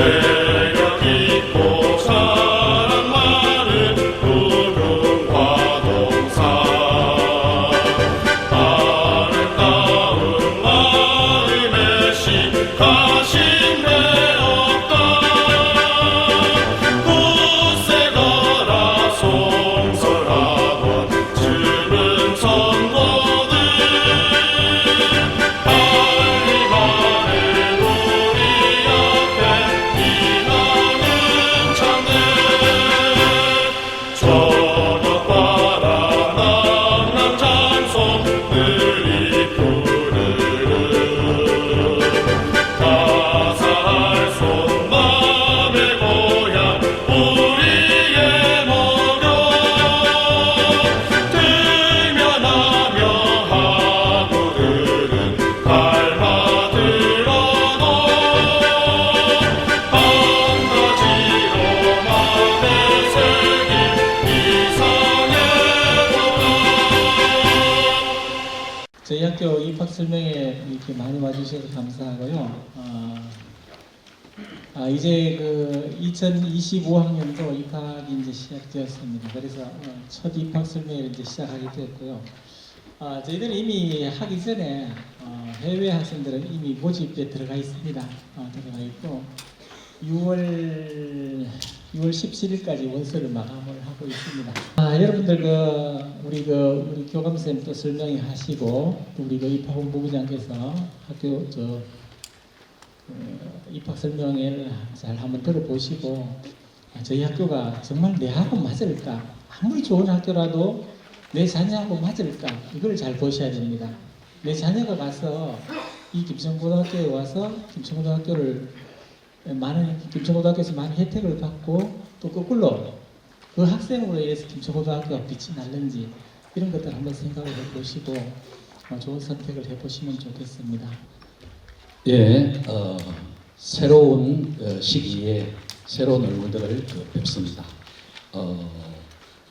매력 있고 사랑 많은 구름과 동산 아름다운 마음의 시 가심에 없다 굳세 걸어 송설하던 즈른 선고들 빨리 가는 우리 앞에 이나는 창들 저녁바라 낭낭 찬송들이 부르르 가사할 손맘의 고향 우리의 목욕 들면 하며 하구들은 닮아들어도 한 가지로 맘에 새긴 이상의 법은 저희 학교 입학 설명회 이렇게 많이 와주셔서 감사하고요. 이제 그 2025학년도 입학이 이제 시작되었습니다. 그래서 첫 입학 설명회를 이제 시작하게 되었고요. 저희들은 이미 하기 전에 해외 학생들은 이미 모집에 들어가 있습니다. 들어가 있고 6월 17일까지 원서를 마감을 하고 있습니다. 여러분들 우리 교감쌤 또 설명회 하시고 또 우리 입학 본부장께서 학교 입학 설명회를 잘 한번 들어보시고 저희 학교가 정말 내하고 맞을까? 아무리 좋은 학교라도 내 자녀하고 맞을까? 이걸 잘 보셔야 됩니다. 내 자녀가 가서 이 김천고등학교에 와서 김천고등학교에서 많은 혜택을 받고 또 거꾸로 그 학생으로 인해서 김천고등학교가 빛이 날는지 이런 것들 한번 생각을 해보시고 좋은 선택을 해보시면 좋겠습니다. 예, 새로운 시기에 새로운 얼굴들을 뵙습니다.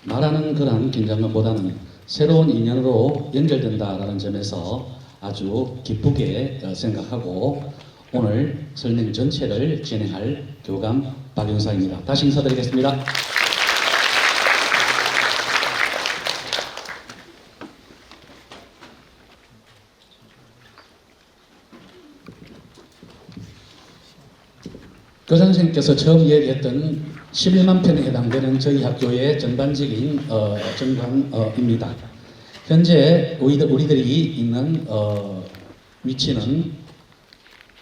말하는 그런 긴장감보다는 새로운 인연으로 연결된다라는 점에서 아주 기쁘게 생각하고 오늘 설명 전체를 진행할 교감 박윤상입니다. 다시 인사드리겠습니다. 교장선생님께서 처음 얘기했던 11만 편에 해당되는 저희 학교의 전반적인 전광입니다. 현재 우리들이 있는 위치는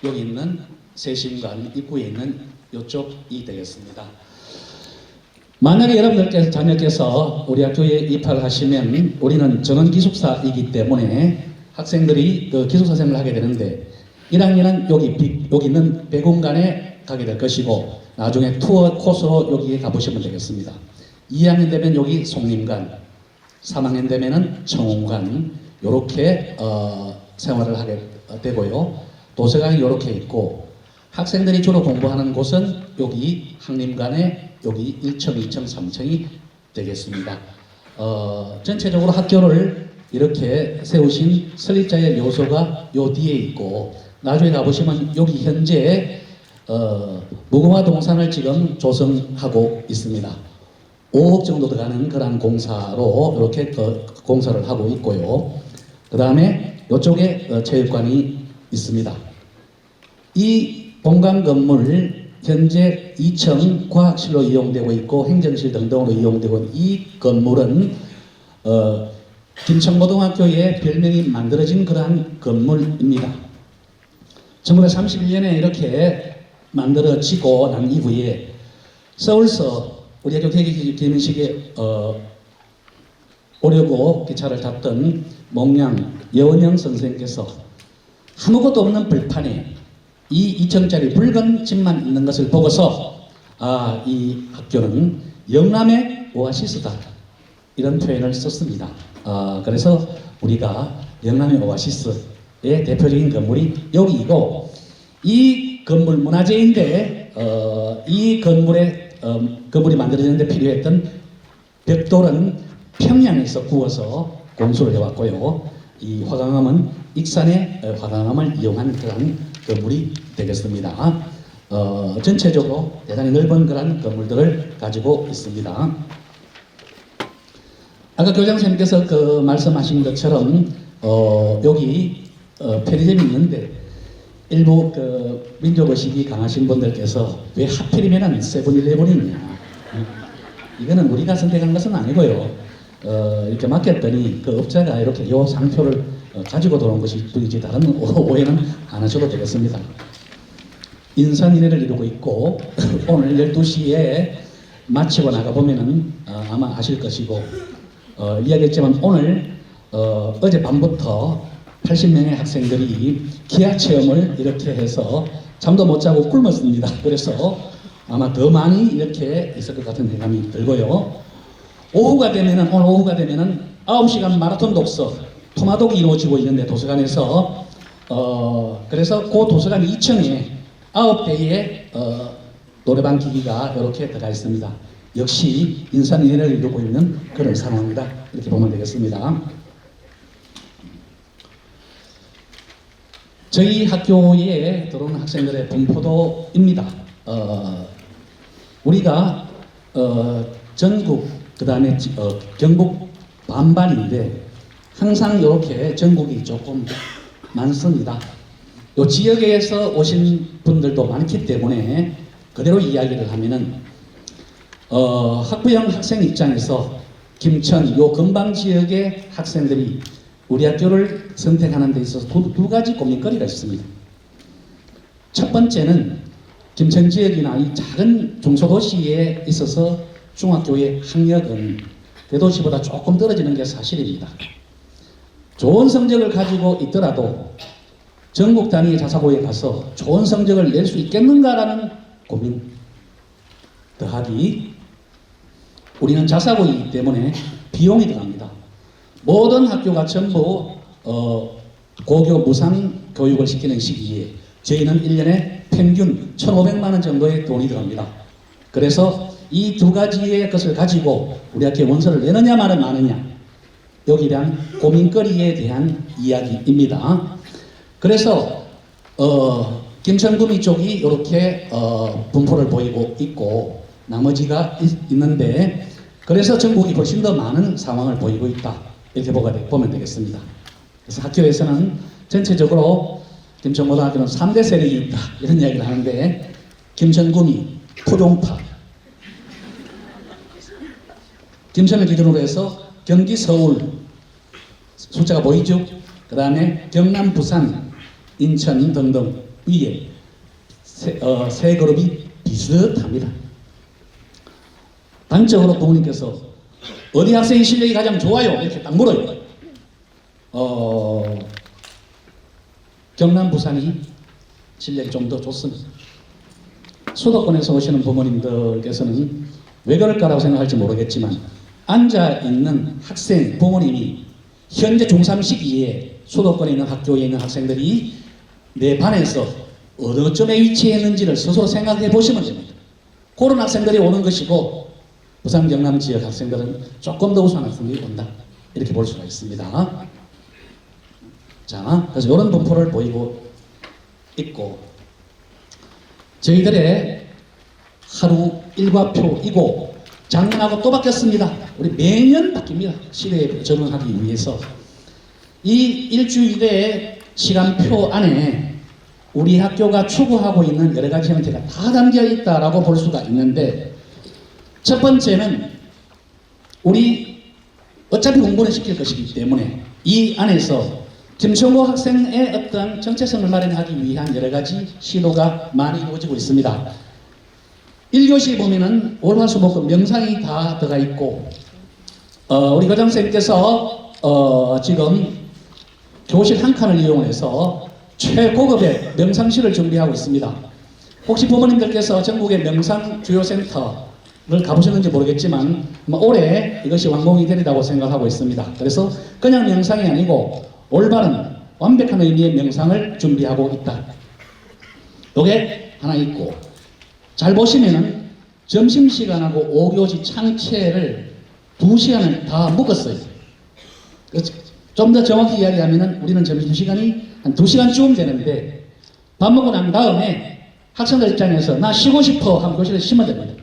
여기 있는 세신관 입구에 있는 이쪽이 되겠습니다. 만약에 여러분들께서 자녀께서 우리 학교에 입학을 하시면 우리는 전원기숙사이기 때문에 학생들이 기숙사생을 하게 되는데 1학년은 여기 있는 배공간에 가게 될 것이고 나중에 투어 코스로 여기에 가보시면 되겠습니다. 2학년 되면 여기 송림관, 3학년 되면은 청운관 이렇게 생활을 하게 되고요. 도서관이 이렇게 있고 학생들이 주로 공부하는 곳은 여기 학림관에 여기 1층, 2층, 3층이 되겠습니다. 전체적으로 학교를 이렇게 세우신 설립자의 묘소가 요 뒤에 있고 나중에 가보시면 여기 현재 무궁화 동산을 지금 조성하고 있습니다. 5억 정도 들어가는 그런 공사로 이렇게 공사를 하고 있고요. 그 다음에 이쪽에 체육관이 있습니다. 이 본관 건물 현재 2층 과학실로 이용되고 있고 행정실 등등으로 이용되고 있는 이 건물은 김천고등학교의 별명이 만들어진 그러한 건물입니다. 1931년에 이렇게 만들어지고 난 이후에 서울서 우리 학교 개교기념식에 오려고 기차를 탔던 몽양 여원영 선생께서 아무것도 없는 벌판에 이 2층짜리 붉은 집만 있는 것을 보고서 이 학교는 영남의 오아시스다 이런 표현을 썼습니다. 그래서 우리가 영남의 오아시스의 대표적인 건물이 여기이고 이 건물 문화재인데 이 건물이 만들어지는데 필요했던 벽돌은 평양에서 구워서 공수를 해왔고요. 이 화강암은 익산의 화강암을 이용한 그런 건물이 되겠습니다. 전체적으로 대단히 넓은 그런 건물들을 가지고 있습니다. 아까 교장선생님께서 그 말씀하신 것처럼 여기 편의점이 있는데 일부 그 민족의식이 강하신 분들께서 왜 하필이면 세븐일레븐이 있냐, 이거는 우리가 선택한 것은 아니고요. 이렇게 맡겼더니 그 업자가 이렇게 요 상표를 가지고 들어온 것이 뿐이지 다른 오해는 안 하셔도 되겠습니다. 인산인해를 이루고 있고 오늘 12시에 마치고 나가보면은 아마 아실 것이고 이야기했지만 오늘 어젯밤부터 80명의 학생들이 기하 체험을 이렇게 해서 잠도 못 자고 굶었습니다. 그래서 아마 더 많이 이렇게 있을 것 같은 예감이 들고요. 오후가 되면은 오늘 오후가 되면은 9시간 마라톤 독서 토마독이 이루어지고 있는데 도서관에서 그래서 그 도서관 2층에 9대의 노래방 기기가 이렇게 들어가 있습니다. 역시 인산인해를 이루고 있는 그런 상황이다, 이렇게 보면 되겠습니다. 저희 학교에 들어오는 학생들의 분포도입니다. 우리가 전국 그 다음에 경북 반반인데 항상 이렇게 전국이 조금 많습니다. 이 지역에서 오신 분들도 많기 때문에 그대로 이야기를 하면은 학부형 학생 입장에서 김천 요 근방 지역의 학생들이 우리 학교를 선택하는 데 있어서 두 가지 고민거리가 있습니다. 첫 번째는 김천 지역이나 이 작은 중소도시에 있어서 중학교의 학력은 대도시보다 조금 떨어지는 게 사실입니다. 좋은 성적을 가지고 있더라도 전국 단위의 자사고에 가서 좋은 성적을 낼 수 있겠는가라는 고민 더하기 우리는 자사고이기 때문에 비용이 들어갑니다. 모든 학교가 전부 고교 무상 교육을 시키는 시기에 저희는 1년에 평균 1,500만 원 정도의 돈이 들어갑니다. 그래서 이 두 가지의 것을 가지고 우리 학교에 원서를 내느냐 마느냐 여기에 대한 고민거리에 대한 이야기입니다. 그래서 김천구미 쪽이 이렇게 분포를 보이고 있고 나머지가 있는데 그래서 전국이 훨씬 더 많은 상황을 보이고 있다, 이렇게 보면 되겠습니다. 그래서 학교에서는 전체적으로 김천고등학교는 3대 세력이 있다, 이런 이야기를 하는데 김천구미, 토종파, 김천을 기준으로 해서 경기, 서울 숫자가 보이죠? 그 다음에 경남, 부산, 인천 등등 위에 세 그룹이 비슷합니다. 단적으로 부모님께서 어디 학생이 실력이 가장 좋아요? 이렇게 딱 물어요. 경남, 부산이 실력이 좀 더 좋습니다. 수도권에서 오시는 부모님들께서는 왜 그럴까라고 생각할지 모르겠지만 앉아있는 학생 부모님이 현재 중3 시기에 수도권에 있는 학교에 있는 학생들이 내 반에서 어느 점에 위치했는지를 스스로 생각해 보시면 됩니다. 그런 학생들이 오는 것이고 부산 경남 지역 학생들은 조금 더 우수한 학생들이 온다, 이렇게 볼 수가 있습니다. 자, 그래서 이런 분포를 보이고 있고 저희들의 하루 일과표이고 작년하고 또 바뀌었습니다. 우리 매년 바뀝니다. 시대에 적응하기 위해서. 이 일주일의 시간표 안에 우리 학교가 추구하고 있는 여러 가지 형태가 다 담겨 있다라고 볼 수가 있는데 첫 번째는 우리 어차피 공부는 시킬 것이기 때문에 이 안에서 김천고 학생의 어떤 정체성을 마련하기 위한 여러 가지 시도가 많이 이루어지고 있습니다. 1교시에 보면은 월화수목금 명상이 다 들어가 있고 우리 교장선생님께서 지금 교실 한 칸을 이용해서 최고급의 명상실을 준비하고 있습니다. 혹시 부모님들께서 전국의 명상 주요센터를 가보셨는지 모르겠지만 올해 이것이 완공이 되리라고 생각하고 있습니다. 그래서 그냥 명상이 아니고 올바른 완벽한 의미의 명상을 준비하고 있다. 이게 하나 있고 잘 보시면은 점심시간하고 5교시 창체를 2시간을 다 묶었어요. 좀 더 정확히 이야기하면은 우리는 점심시간이 한 2시간쯤 되는데 밥 먹고 난 다음에 학생들 입장에서 나 쉬고 싶어 하면 교실에 쉬면 됩니다.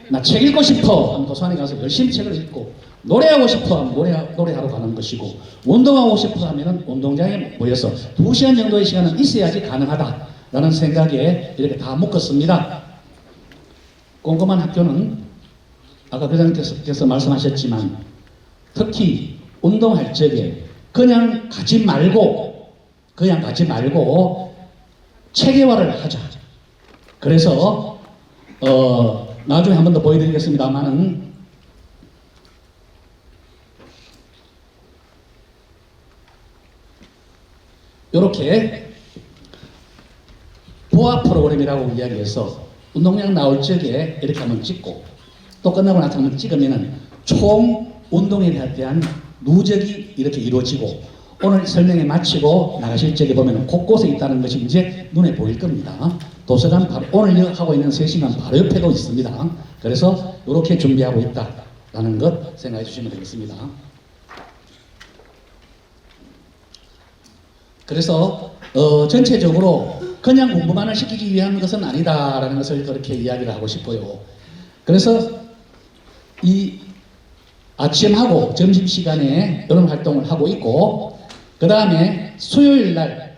나 책 읽고 싶어 하면 도서관에 가서 열심히 책을 읽고, 노래하고 싶어 하면 노래하러 가는 것이고, 운동하고 싶어 하면 운동장에 모여서 2시간 정도의 시간은 있어야지 가능하다라는 생각에 이렇게 다 묶었습니다. 꼼꼼한 학교는 아까 교장님께서 말씀하셨지만 특히 운동할 적에 그냥 가지 말고 체계화를 하자. 그래서 나중에 한 번 더 보여드리겠습니다만은 이렇게 보아 프로그램이라고 이야기해서 운동량 나올 적에 이렇게 한번 찍고 또 끝나고 나서 한번 찍으면은 총 운동에 대한 누적이 이렇게 이루어지고, 오늘 설명회 마치고 나가실 적에 보면 곳곳에 있다는 것이 이제 눈에 보일 겁니다. 도서관 바로 오늘 하고 있는 3시간 바로 옆에도 있습니다. 그래서 이렇게 준비하고 있다라는 것 생각해 주시면 되겠습니다. 그래서 전체적으로 그냥 공부만을 시키기 위한 것은 아니다라는 것을 그렇게 이야기를 하고 싶어요. 그래서 이 아침하고 점심시간에 이런 활동을 하고 있고, 그 다음에 수요일날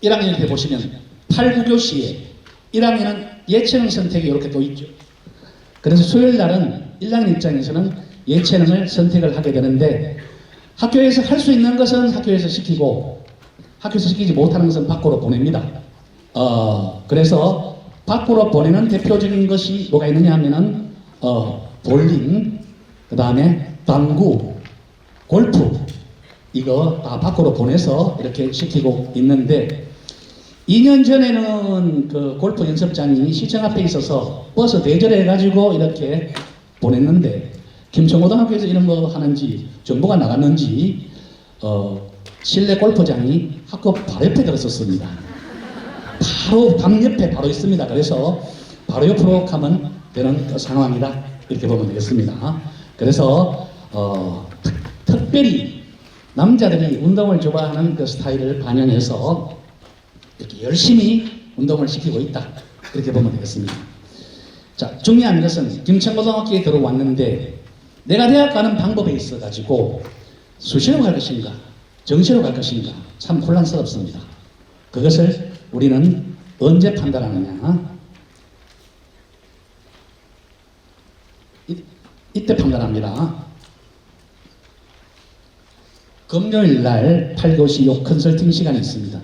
1학년 때 보시면 8, 9교시에 1학년은 예체능 선택이 이렇게 또 있죠. 그래서 수요일날은 1학년 입장에서는 예체능을 선택을 하게 되는데, 학교에서 할 수 있는 것은 학교에서 시키고 학교에서 시키지 못하는 것은 밖으로 보냅니다. 그래서 밖으로 보내는 대표적인 것이 뭐가 있느냐 하면은 볼링, 그 다음에 당구, 골프, 이거 다 밖으로 보내서 이렇게 시키고 있는데, 2년 전에는 그 골프 연습장이 시청 앞에 있어서 버스 대절해가지고 이렇게 보냈는데, 김천고등학교에서 이런 거 하는지 정보가 나갔는지 실내 골프장이 학교 바로 옆에 들었었습니다. 바로 방 옆에 바로 있습니다. 그래서 바로 옆으로 가면 되는 그 상황이다, 이렇게 보면 되겠습니다. 그래서 특별히 남자들이 운동을 좋아하는 그 스타일을 반영해서 이렇게 열심히 운동을 시키고 있다, 이렇게 보면 되겠습니다. 자, 중요한 것은 김천고등학교에 들어왔는데 내가 대학 가는 방법에 있어 가지고 수시로 갈 것인가 정시로 갈 것인가 참 혼란스럽습니다. 그것을 우리는 언제 판단하느냐? 이때 판단합니다. 금요일 날 8교시 요 컨설팅 시간이 있습니다.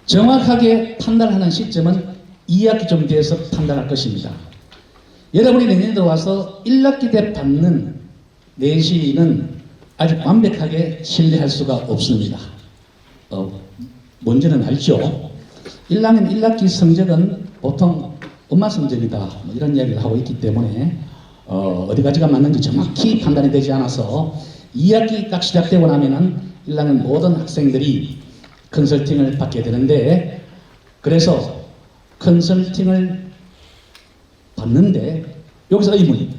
정확하게 판단하는 시점은 2학기쯤 돼서 판단할 것입니다. 여러분이 내년에 들어와서 1학기 때 받는 내신은 아직 완벽하게 신뢰할 수가 없습니다. 뭔지는 알죠? 1학년 1학기 성적은 보통 엄마 성적이다, 뭐 이런 이야기를 하고 있기 때문에 어디까지가 맞는지 정확히 판단이 되지 않아서 2학기 딱 시작되고 나면은 1학년 모든 학생들이 컨설팅을 받게 되는데, 그래서 컨설팅을 받는데 여기서 의문이,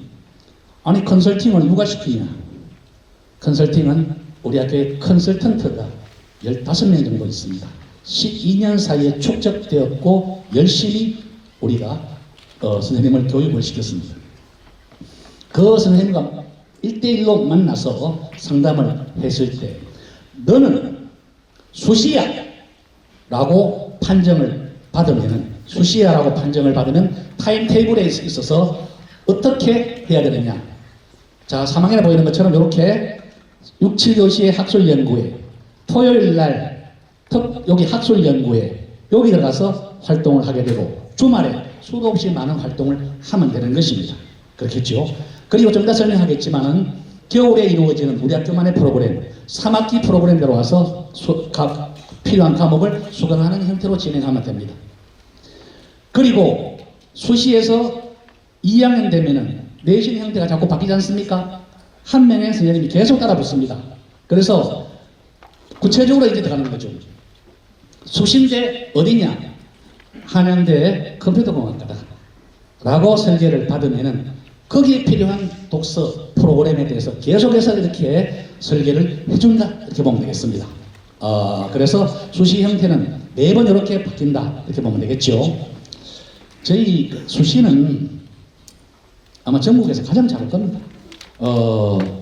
아니 컨설팅을 누가 시키냐? 컨설팅은 우리 학교에 컨설턴트가 15명 정도 있습니다. 12년 사이에 축적되었고 열심히 우리가 선생님을 교육을 시켰습니다. 그 선생님과 1대1로 만나서 상담을 했을 때 너는 수시야 라고 판정을 받으면 타임테이블에 있어서 어떻게 해야 되느냐. 자, 3학년에 보이는 것처럼 이렇게 6, 7교시의 학술연구회, 토요일날 여기 학술연구회 여기 들어가서 활동을 하게 되고, 주말에 수도 없이 많은 활동을 하면 되는 것입니다. 그렇겠죠? 그리고 좀 이따 설명하겠지만은 겨울에 이루어지는 우리 학교만의 프로그램, 3학기 프로그램대로 와서 필요한 과목을 수강하는 형태로 진행하면 됩니다. 그리고 수시에서 2학년 되면은 내신 형태가 자꾸 바뀌지 않습니까? 한 명의 선생님이 계속 따라 붙습니다. 그래서 구체적으로 이제 들어가는 거죠. 수시인데 어디냐? 한양대 컴퓨터공학과다 라고 설계를 받으면은 거기에 필요한 독서 프로그램에 대해서 계속해서 이렇게 설계를 해준다, 이렇게 보면 되겠습니다. 그래서 수시 형태는 매번 이렇게 바뀐다 이렇게 보면 되겠죠. 저희 그 수시는 아마 전국에서 가장 작을 겁니다.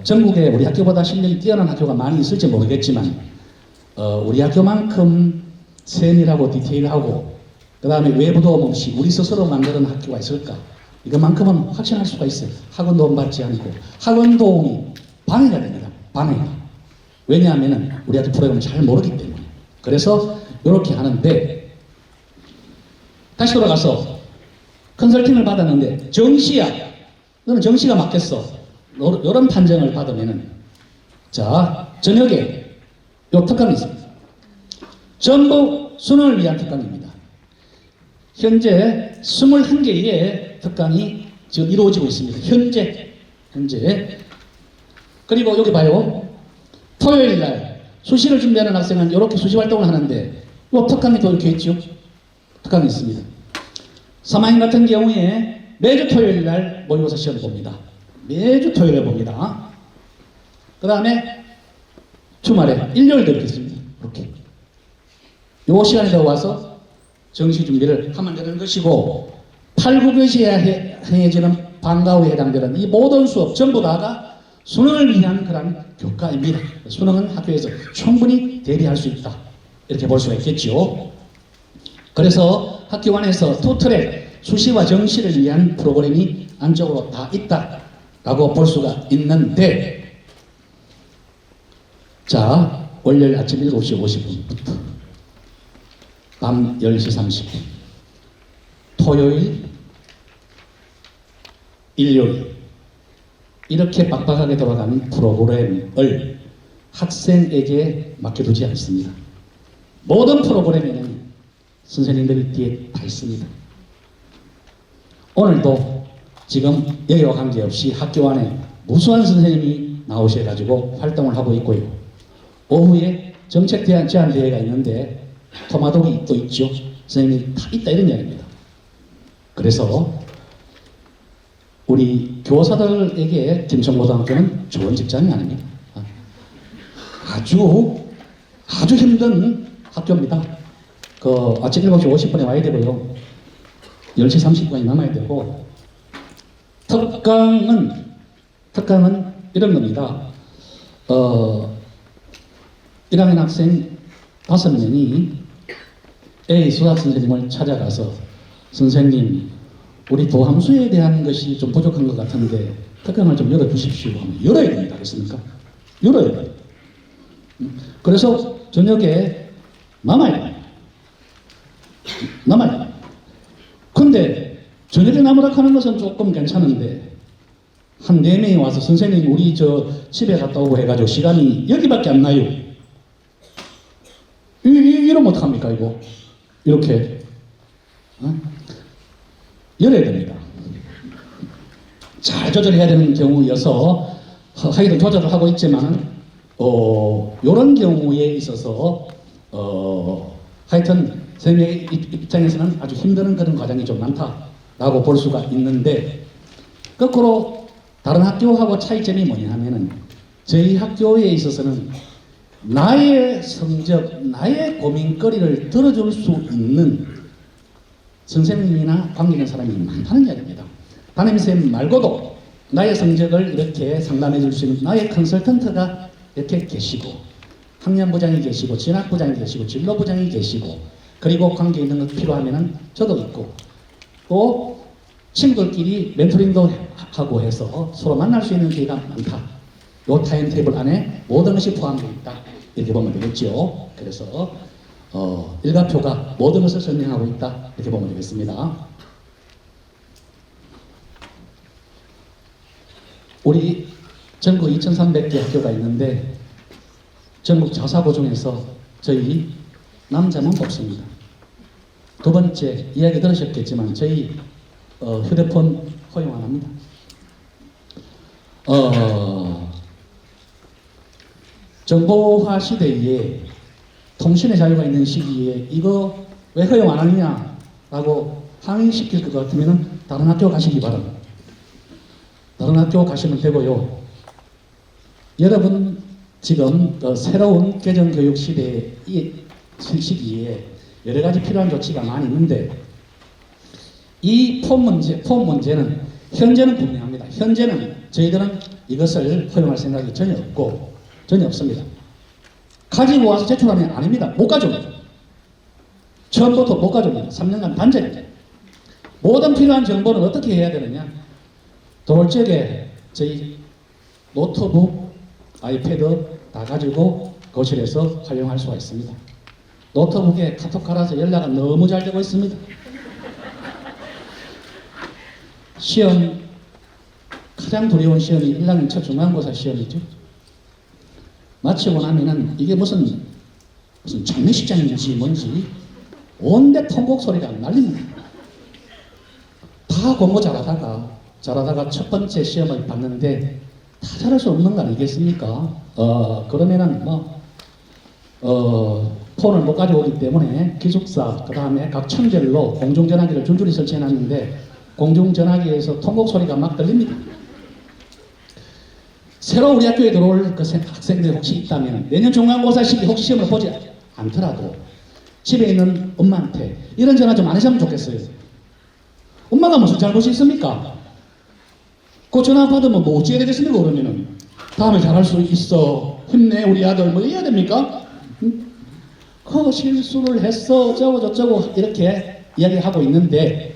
전국에 우리 학교보다 실력이 뛰어난 학교가 많이 있을지 모르겠지만 우리 학교만큼 세밀하고 디테일하고 그 다음에 외부 도움 없이 우리 스스로 만드는 학교가 있을까? 이것만큼은 확신할 수가 있어요. 학원 도움 받지 않고 학원 도움이 방해가 됩니다. 방해가. 왜냐하면 우리 학교 프로그램을 잘 모르기 때문에. 그래서 이렇게 하는데 다시 돌아가서 컨설팅을 받았는데 정시야. 너는 정시가 맞겠어. 이런 판정을 받으면은 자 저녁에 요 특강이 있습니다. 전부 수능을 위한 특강입니다. 현재 21개의 특강이 지금 이루어지고 있습니다. 현재. 그리고 여기 봐요. 토요일 날 수시를 준비하는 학생은 이렇게 수시 활동을 하는데 요 특강이 또 이렇게 있죠. 특강이 있습니다. 3학년 같은 경우에 매주 토요일 날 모의고사 시험을 봅니다. 매주 토요일에 봅니다. 그 다음에 주말에 일요일도 이렇게 있습니다. 이렇게. 요 시간에 들어와서 정시 준비를 하면 되는 것이고 8, 9교시에 행해지는 방과 후에 해당되는 이 모든 수업 전부 다가 수능을 위한 그런 교과입니다. 수능은 학교에서 충분히 대비할 수 있다. 이렇게 볼 수가 있겠죠. 그래서 학교 안에서 투트랙 수시와 정시를 위한 프로그램이 안쪽으로 다 있다라고 볼 수가 있는데 자 월요일 아침 7시 50분부터 밤 10시 30분 토요일 일요일 이렇게 빡빡하게 돌아가는 프로그램을 학생에게 맡겨두지 않습니다. 모든 프로그램에는 선생님들이 뒤에 다 있습니다. 오늘도 지금 여기와 관계없이 학교 안에 무수한 선생님이 나오셔가지고 활동을 하고 있고요. 오후에 정책 제안 대회가 있는데 토마독이 또 있죠. 선생님이 다 있다 이런 이야기입니다. 그래서 우리 교사들에게 김천고등학교는 좋은 직장이 아닙니다. 아주 힘든 학교입니다. 그 아침 7시 50분에 와야 되고요. 10시 30분까지 남아야 되고 특강은 이런 겁니다. 1학년 학생 5명이 A 수학 선생님을 찾아가서 선생님 우리 도함수에 대한 것이 좀 부족한 것 같은데 특강을 좀 열어주십시오 하면 열어야 됩니다. 그렇습니까? 열어야 돼요. 그래서 저녁에 남아야 돼요. 근데 저녁에 남으라 하는 것은 조금 괜찮은데 한 4명이 와서 선생님 우리 저 집에 갔다 오고 해가지고 시간이 여기밖에 안 나요. 이러면 어떡합니까 이거? 이렇게 열어야 됩니다. 잘 조절해야 되는 경우여서 하여튼 조절을 하고 있지만 이런 경우에 있어서 하여튼 선생님의 입장에서는 아주 힘든 그런 과정이 좀 많다라고 볼 수가 있는데 거꾸로 다른 학교하고 차이점이 뭐냐 하면은 저희 학교에 있어서는 나의 성적, 나의 고민거리를 들어줄 수 있는 선생님이나 관계 있는 사람이 많다는 이야기입니다. 담임선생님 말고도 나의 성적을 이렇게 상담해 줄 수 있는 나의 컨설턴트가 이렇게 계시고 학년부장이 계시고 진학부장이 계시고 진로부장이 계시고 그리고 관계 있는 것 필요하면은 저도 있고 또 친구들끼리 멘토링도 하고 해서 서로 만날 수 있는 기회가 많다. 이 타임테이블 안에 모든 것이 포함되어 있다. 이렇게 보면 되겠죠. 그래서 일과표가 모든 것을 설명하고 있다. 이렇게 보면 되겠습니다. 우리 전국 2,300개 학교가 있는데 전국 자사고 중에서 저희 남자만 뽑습니다. 두 번째 이야기 들으셨겠지만 저희 휴대폰 허용 안 합니다. 정보화 시대에 통신의 자유가 있는 시기에 이거 왜 허용 안 하느냐라고 항의시킬 것 같으면 다른 학교 가시기 바랍니다. 다른 학교 가시면 되고요. 여러분 지금 새로운 개정교육 시대의 시기에 여러 가지 필요한 조치가 많이 있는데 이 폼 문제는 현재는 분명합니다. 현재는 저희들은 이것을 허용할 생각이 전혀 없습니다. 가지고 와서 제출하면 아닙니다. 못 가져옵니다. 처음부터 못 가져옵니다. 3년간 단절입니다. 모든 필요한 정보는 어떻게 해야 되느냐? 돌적에 저희 노트북, 아이패드 다 가지고 거실에서 활용할 수가 있습니다. 노트북에 카톡 깔아서 연락은 너무 잘 되고 있습니다. 시험, 가장 두려운 시험이 1학년 첫 중간고사 시험이죠. 마치고 나면은 이게 무슨 장례식장인지 뭔지 온데 통곡 소리가 날립니다. 다 공부 잘하다가 첫 번째 시험을 봤는데 다 잘할 수 없는 거 아니겠습니까? 그러면은 폰을 못 가져오기 때문에 기숙사 그 다음에 각 청결로 공중전화기를 줄줄이 설치해놨는데 공중전화기에서 통곡 소리가 막 들립니다. 새로 우리 학교에 들어올 그 학생들이 혹시 있다면 내년 중간고사 시기 혹시 시험을 보지 않더라도 집에 있는 엄마한테 이런 전화 좀 안 하시면 좋겠어요. 엄마가 무슨 잘못이 있습니까? 그 전화 받으면 뭐 어찌해야 되겠습니까? 그러면은 다음에 잘할 수 있어, 힘내 우리 아들, 뭐 이래야 됩니까? 그 실수를 했어 어쩌고 저쩌고 이렇게 이야기하고 있는데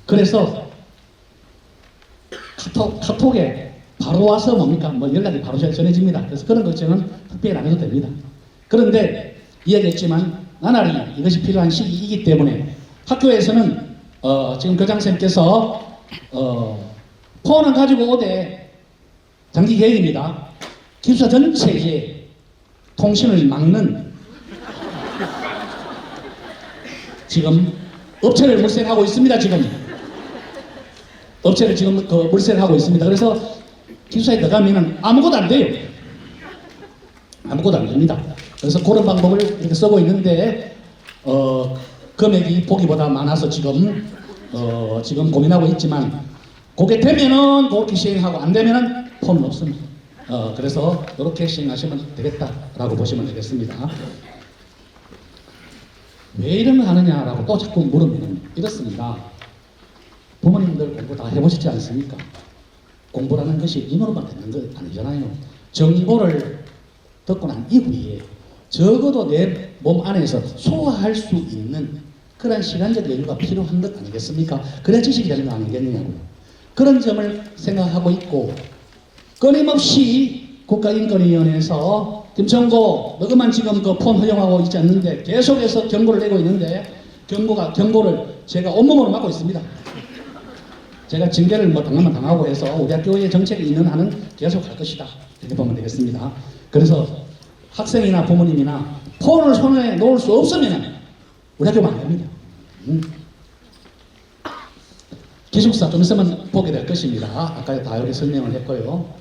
그래서 카톡에 바로 와서 뭡니까? 뭐 연락이 바로 전해집니다. 그래서 그런 걱정은 특별히 안 해도 됩니다. 그런데 이야기했지만 나날이 이것이 필요한 시기이기 때문에 학교에서는 지금 교장선생님께서 폰을 가지고 오되 장기 계획입니다. 기숙사 전체에 통신을 막는 지금 업체를 물색하고 있습니다. 업체를 지금 물색하고 있습니다. 그래서 기숙사에 들어가면 아무것도 안 돼요. 아무것도 안 됩니다. 그래서 그런 방법을 이렇게 쓰고 있는데 금액이 보기보다 많아서 지금 고민하고 있지만 그게 되면은 그렇게 시행하고 안 되면은 폰은 없습니다. 그래서 이렇게 시행하시면 되겠다라고 보시면 되겠습니다. 왜 이런 거 하느냐라고 또 자꾸 물으면 이렇습니다. 부모님들 공부 다 해보시지 않습니까? 공부라는 것이 눈으로만 되는 거 아니잖아요. 정보를 듣고 난 이후에 적어도 내 몸 안에서 소화할 수 있는 그런 시간적 여유가 필요한 것 아니겠습니까? 그래야 지식이 되는 거 아니겠느냐고요. 그런 점을 생각하고 있고 끊임없이 국가인권위원회에서 김천고 너그만 지금 그 폰 허용하고 있지 않는데 계속해서 경고를 내고 있는데 경고를 제가 온몸으로 맡고 있습니다. 제가 징계를 뭐 당하고 해서 우리 학교의 정책이 있는 한은 계속 할 것이다. 이렇게 보면 되겠습니다. 그래서 학생이나 부모님이나 폰을 손에 놓을 수 없으면 우리 학교가 안 됩니다. 기숙사 좀 있으면 보게 될 것입니다. 아까 다 여기 설명을 했고요.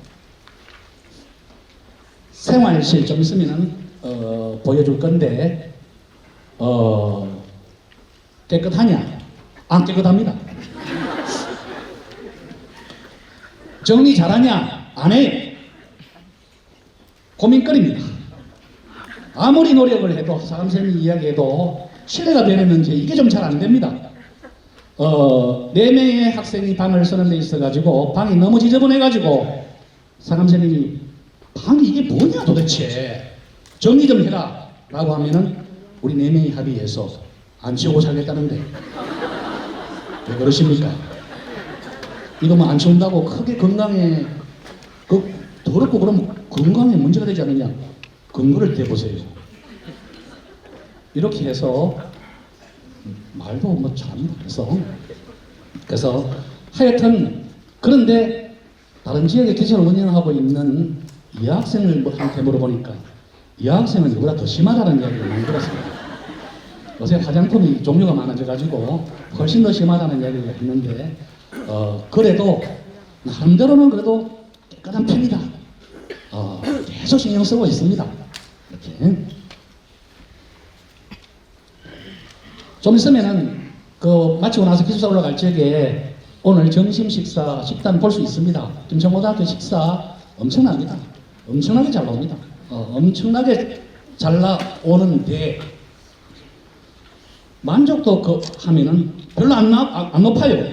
생활실 좀 있으면 보여줄 건데 깨끗하냐? 안 깨끗합니다. 정리 잘하냐? 안 해요. 고민거리입니다. 아무리 노력을 해도 사감생이 이야기해도 신뢰가 되는지 이게 좀 잘 안 됩니다. 4명의 학생이 방을 쓰는 데 있어가지고 방이 너무 지저분해가지고 사감생님이 방이 이게 뭐냐 도대체 정리 좀 해라 라고 하면은 우리 4명이 합의해서 안 치우고 살겠다는데 왜 그러십니까? 이거 뭐 안 치운다고 크게 건강에 더럽고 그러면 건강에 문제가 되지 않느냐? 근거를 대보세요. 이렇게 해서 말도 뭐 잘합니다. 그래서 하여튼 그런데 다른 지역의 기술을 운영하고 있는 여학생한테 물어보니까 여학생은 이보다 더 심하다는 이야기를 많이 들었습니다. 요새 화장품이 종류가 많아져가지고 훨씬 더 심하다는 이야기를 했는데 그래도 나름대로는 그래도 깨끗한 편이다. 계속 신경 쓰고 있습니다. 이렇게. 좀 있으면은 마치고 나서 기숙사 올라갈 적에 오늘 점심 식단 볼 수 있습니다. 김천고등학교 식사 엄청납니다. 엄청나게 잘 나옵니다. 엄청나게 잘 나오는데 만족도 하면은 별로 안 높아요.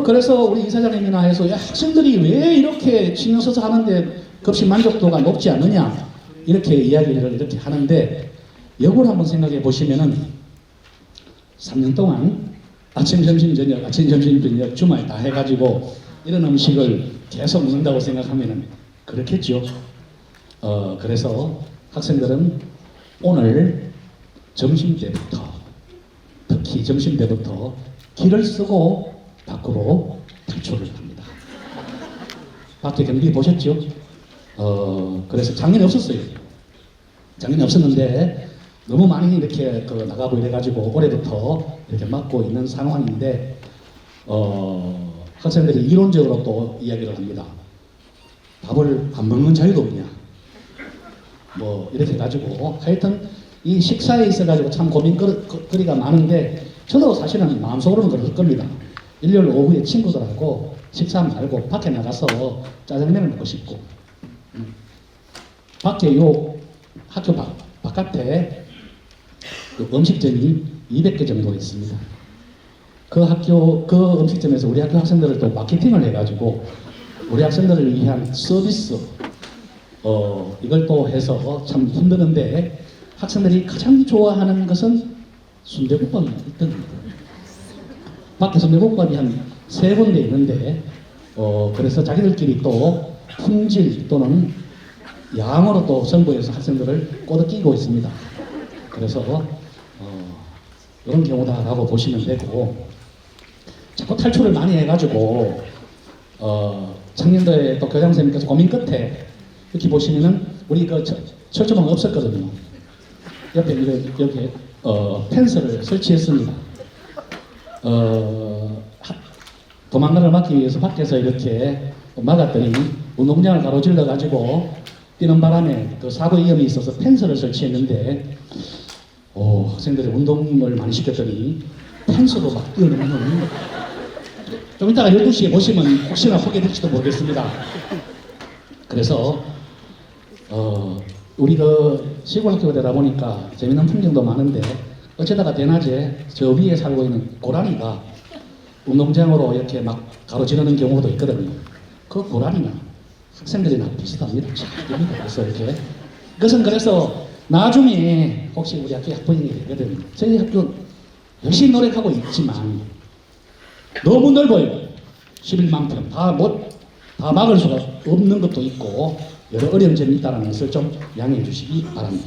그래서 우리 이사장님이나 해서 야, 학생들이 왜 이렇게 신경 써서 하는데 급식 만족도가 높지 않느냐 이렇게 이야기를 이렇게 하는데 역으로 한번 생각해 보시면은 3년 동안 아침, 점심, 저녁, 아침, 점심, 저녁 주말 다 해가지고 이런 음식을 계속 먹는다고 생각하면은 그렇겠죠. 그래서 학생들은 오늘 점심 때부터 특히 점심 때부터 길을 쓰고 밖으로 탈출을 합니다. 밖에 경비 보셨죠? 그래서 작년에 없었어요. 작년에 없었는데 너무 많이 이렇게 나가고 이래가지고 올해부터 이렇게 맡고 있는 상황인데 학생들이 이론적으로 또 이야기를 합니다. 밥을 안 먹는 자유도 없냐? 뭐 이렇게 해가지고 하여튼 이 식사에 있어가지고 참 고민거리가 많은데 저도 사실은 마음속으로는 그럴 겁니다. 일요일 오후에 친구들하고 식사 말고 밖에 나가서 짜장면을 먹고 싶고 밖에 요 학교 바깥에 그 음식점이 200개 정도 있습니다. 그 음식점에서 우리 학교 학생들을 또 마케팅을 해가지고 우리 학생들을 위한 서비스 이걸 또 해서 참 힘드는데 학생들이 가장 좋아하는 것은 순대국밥이 1등입니다. 밖에 순대국밥이 한 3군데 있는데 그래서 자기들끼리 또 품질 또는 양으로 또 선보여서 학생들을 꼬드기고 있습니다. 그래서 이런 경우다라고 보시면 되고 자꾸 탈출을 많이 해가지고 청년도에 또 교장선생님께서 고민 끝에 이렇게 보시면은 우리 그 철조망 없었거든요. 옆에 이렇게 펜스를 설치했습니다. 도망가를 막기 위해서 밖에서 이렇게 막았더니 운동장을 가로질러 가지고 뛰는 바람에 그 사고 위험이 있어서 펜스를 설치했는데 학생들이 운동을 많이 시켰더니 펜스로 막 뛰어넘는 좀 이따가 12시에 보시면 혹시나 보게 될지도 모르겠습니다. 그래서 우리 그 시골 학교가 되다 보니까 재미있는 풍경도 많은데 어쩌다가 대낮에 저 위에 살고 있는 고라니가 운동장으로 이렇게 막 가로지르는 경우도 있거든요. 그 고라니나 학생들이나 비슷합니다. 됩니다. 그래서 이렇게 그것은 그래서 나중에 혹시 우리 학교 학부형이 되거든요. 저희 학교 열심히 노력하고 있지만 너무 넓어요. 11만 평 다 막을 수가 없는 것도 있고 여러 어려운 점이 있다는 것을 좀 양해해 주시기 바랍니다.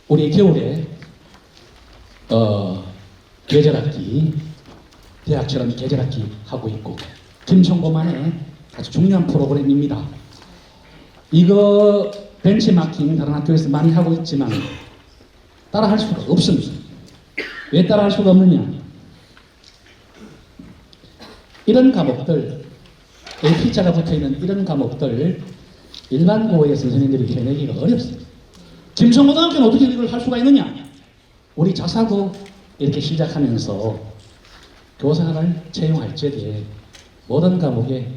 우리 겨울에 계절학기 대학처럼 계절학기 하고 있고 김천고만의 아주 중요한 프로그램입니다. 이거 벤치마킹 다른 학교에서 많이 하고 있지만 따라할 수가 없습니다. 왜 따라할 수가 없느냐? 이런 과목들 AP자가 붙어있는 이런 과목들 일반고의 선생님들이 해내기가 어렵습니다. 김성고등학교는 어떻게 이걸 할 수가 있느냐? 우리 자사고 이렇게 시작하면서 교사를 채용할 적에 모든 과목에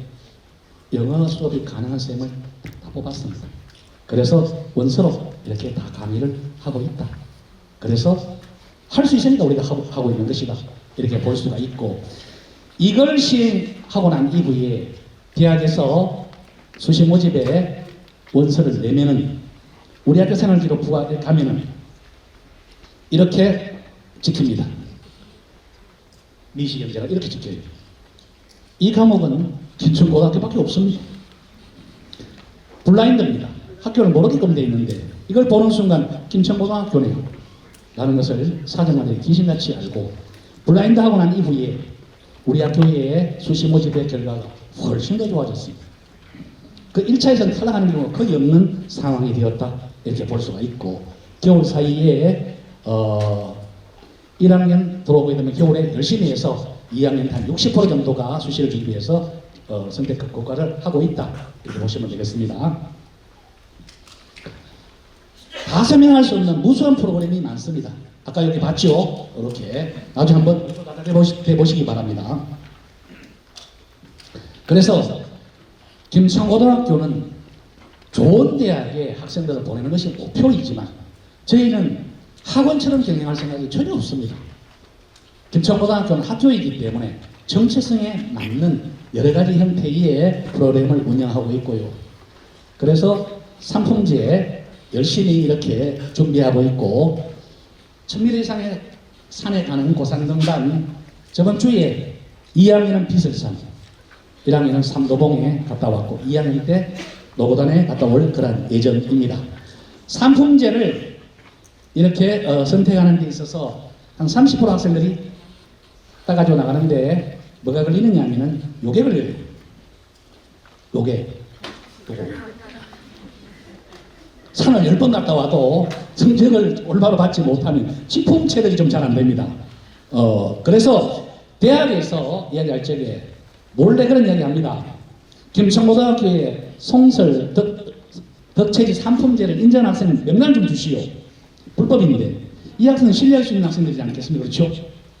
영어 수업이 가능한 쌤을 다 뽑았습니다. 그래서 원서로 이렇게 다 강의를 하고 있다. 그래서 할 수 있으니까 우리가 하고 있는 것이다. 이렇게 볼 수가 있고 이걸 시행하고 난 이후에 대학에서 수시 모집에 원서를 내면은 우리 학교 생활기록부가 가면은 이렇게 찍힙니다. 미시경제가 이렇게 찍혀요. 이 과목은 김천고등학교밖에 없습니다. 블라인드입니다. 학교를 모르게끔 되어 있는데 이걸 보는 순간 김천고등학교네요 라는 것을 사정관들이 귀신같이 알고 블라인드 하고 난 이후에 우리 학교의 수시 모집의 결과가 훨씬 더 좋아졌습니다. 그 1차에서는 탈락하는 경우가 거의 없는 상황이 되었다 이렇게 볼 수가 있고 겨울 사이에 1학년 들어오게 되면 겨울에 열심히 해서 2학년 한 60% 정도가 수시를 주기 위해서 선택 국가를 하고 있다 이렇게 보시면 되겠습니다. 다 설명할 수 없는 무수한 프로그램이 많습니다. 아까 여기 봤죠? 이렇게 나중에 한번 해보시기 바랍니다. 그래서 김천고등학교는 좋은 대학에 학생들을 보내는 것이 목표이지만 저희는 학원처럼 경영할 생각이 전혀 없습니다. 김천고등학교는 학교이기 때문에 정체성에 맞는 여러 가지 형태의 프로그램을 운영하고 있고요. 그래서 상품제 열심히 이렇게 준비하고 있고 1000m 이상의 산에 가는 고산등반 저번 주에 2학년은 비설산, 1학년은 삼도봉에 갔다 왔고 2학년 때 노고단에 갔다 올 그런 예정입니다. 상품제를 이렇게 선택하는 데 있어서 한 30% 학생들이 따가지고 나가는데 뭐가 걸리느냐 하면은 요게 걸려요. 요게. 산을 10번 갔다 와도 성적을 올바로 받지 못하면 식품 체력이 좀 잘 안 됩니다. 그래서 대학에서 이야기할 적에 몰래 그런 이야기 합니다. 김천고등학교에 송설, 덕체지 상품제를 인정한 학생은 명단 좀 주시오. 불법인데 이 학생은 신뢰할 수 있는 학생들이지 않겠습니까? 그렇죠?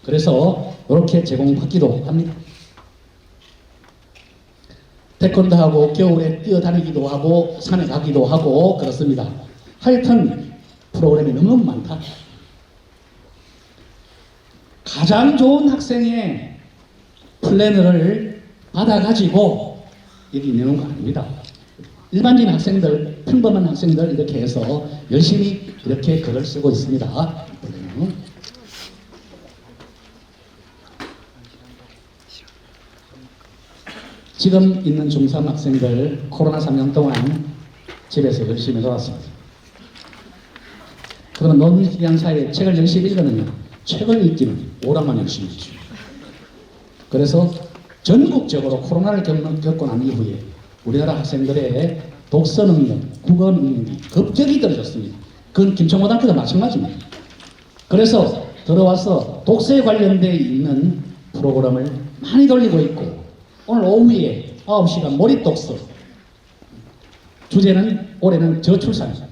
그래서 이렇게 제공받기도 합니다. 태권도 하고 겨울에 뛰어다니기도 하고 산에 가기도 하고 그렇습니다. 하여튼 프로그램이 너무 많다. 가장 좋은 학생의 플래너를 받아가지고 여기 내놓은 거 아닙니다. 일반적인 학생들, 평범한 학생들 이렇게 해서 열심히 이렇게 글을 쓰고 있습니다. 지금 있는 중3 학생들 코로나 3년 동안 집에서 열심히 놀았습니다. 그러면 노는 기간 사이에 책을 열심히 읽었느냐? 책을 읽기는 오락만 열심히 했죠. 그래서 전국적으로 코로나를 겪고 난 이후에 우리나라 학생들의 독서 능력, 국어 능력이 급격히 떨어졌습니다. 그건 김천고등학교도 마찬가지입니다. 그래서 들어와서 독서에 관련되어 있는 프로그램을 많이 돌리고 있고 오늘 오후에 9시간 몰입 독서 주제는 올해는 저출산입니다.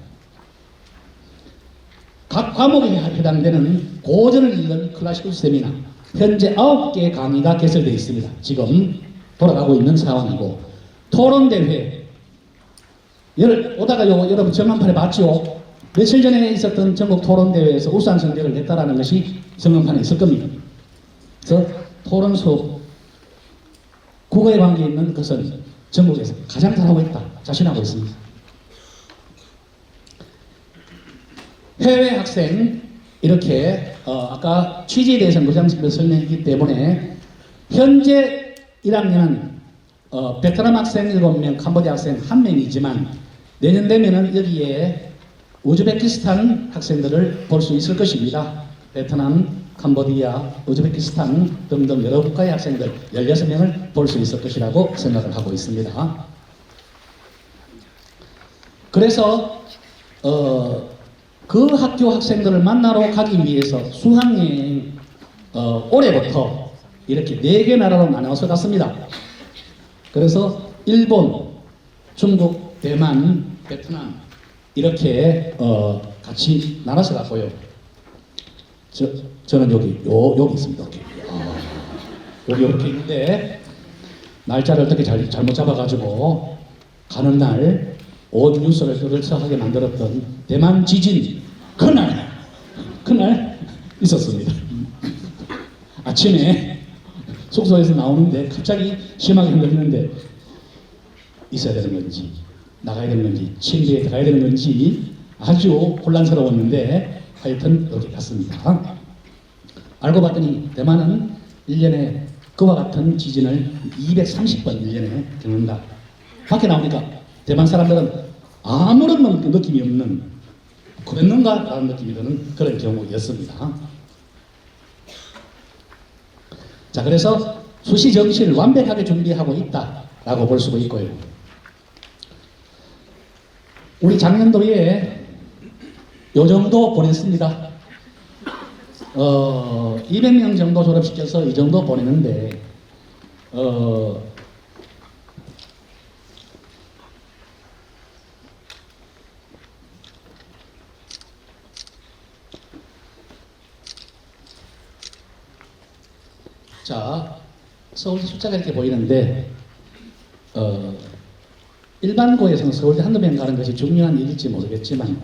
각 과목에 해당되는 고전을 읽는 클래식 세미나 현재 9개 강의가 개설되어 있습니다. 지금 돌아가고 있는 상황이고 토론대회 오다가 여러분 전광판에 봤죠? 며칠 전에 있었던 전국 토론대회에서 우수한 성적을 냈다라는 것이 전광판에 있을 겁니다. 그래서 토론 수업 국어에 관계 있는 것은 전국에서 가장 잘하고 있다 자신하고 있습니다. 해외 학생 이렇게 아까 취지에 대해서 무장식으로 설명했기 때문에 현재 1학년은 베트남 학생 7명, 캄보디아 학생 1명이지만 내년 되면은 여기에 우즈베키스탄 학생들을 볼 수 있을 것입니다. 베트남, 캄보디아, 우즈베키스탄 등등 여러 국가의 학생들 16명을 볼 수 있을 것이라고 생각을 하고 있습니다. 그래서 그 학교 학생들을 만나러 가기 위해서 수학여행 올해부터 이렇게 4개 나라로 나눠서 갔습니다. 그래서 일본, 중국, 대만, 베트남 이렇게 같이 나눠서 갔고요. 저는 여기 있습니다. 여기 이렇게 있는데 날짜를 어떻게 잘못 잡아가지고 가는 날 온 뉴스를 떠들썩하게 만들었던 대만 지진 그날 있었습니다. 아침에 숙소에서 나오는데 갑자기 심하게 흔들리는데 있어야 되는 건지 나가야 되는 건지 침대에 들어가야 되는 건지 아주 혼란스러웠는데 하여튼 여기 갔습니다. 알고 봤더니 대만은 1년에 그와 같은 지진을 230번 1년에 겪는다. 밖에 나오니까 대만 사람들은 아무런 느낌이 없는 그랬는가? 라는 느낌이 드는 그런 경우였습니다. 자, 그래서 수시 정시를 완벽하게 준비하고 있다라고 볼 수가 있고요. 우리 작년도에 요 정도 보냈습니다. 200명 정도 졸업시켜서 이 정도 보내는데 자, 서울 숫자가 이렇게 보이는데 일반고에서는 서울대 한두 명 가는 것이 중요한 일일지 모르겠지만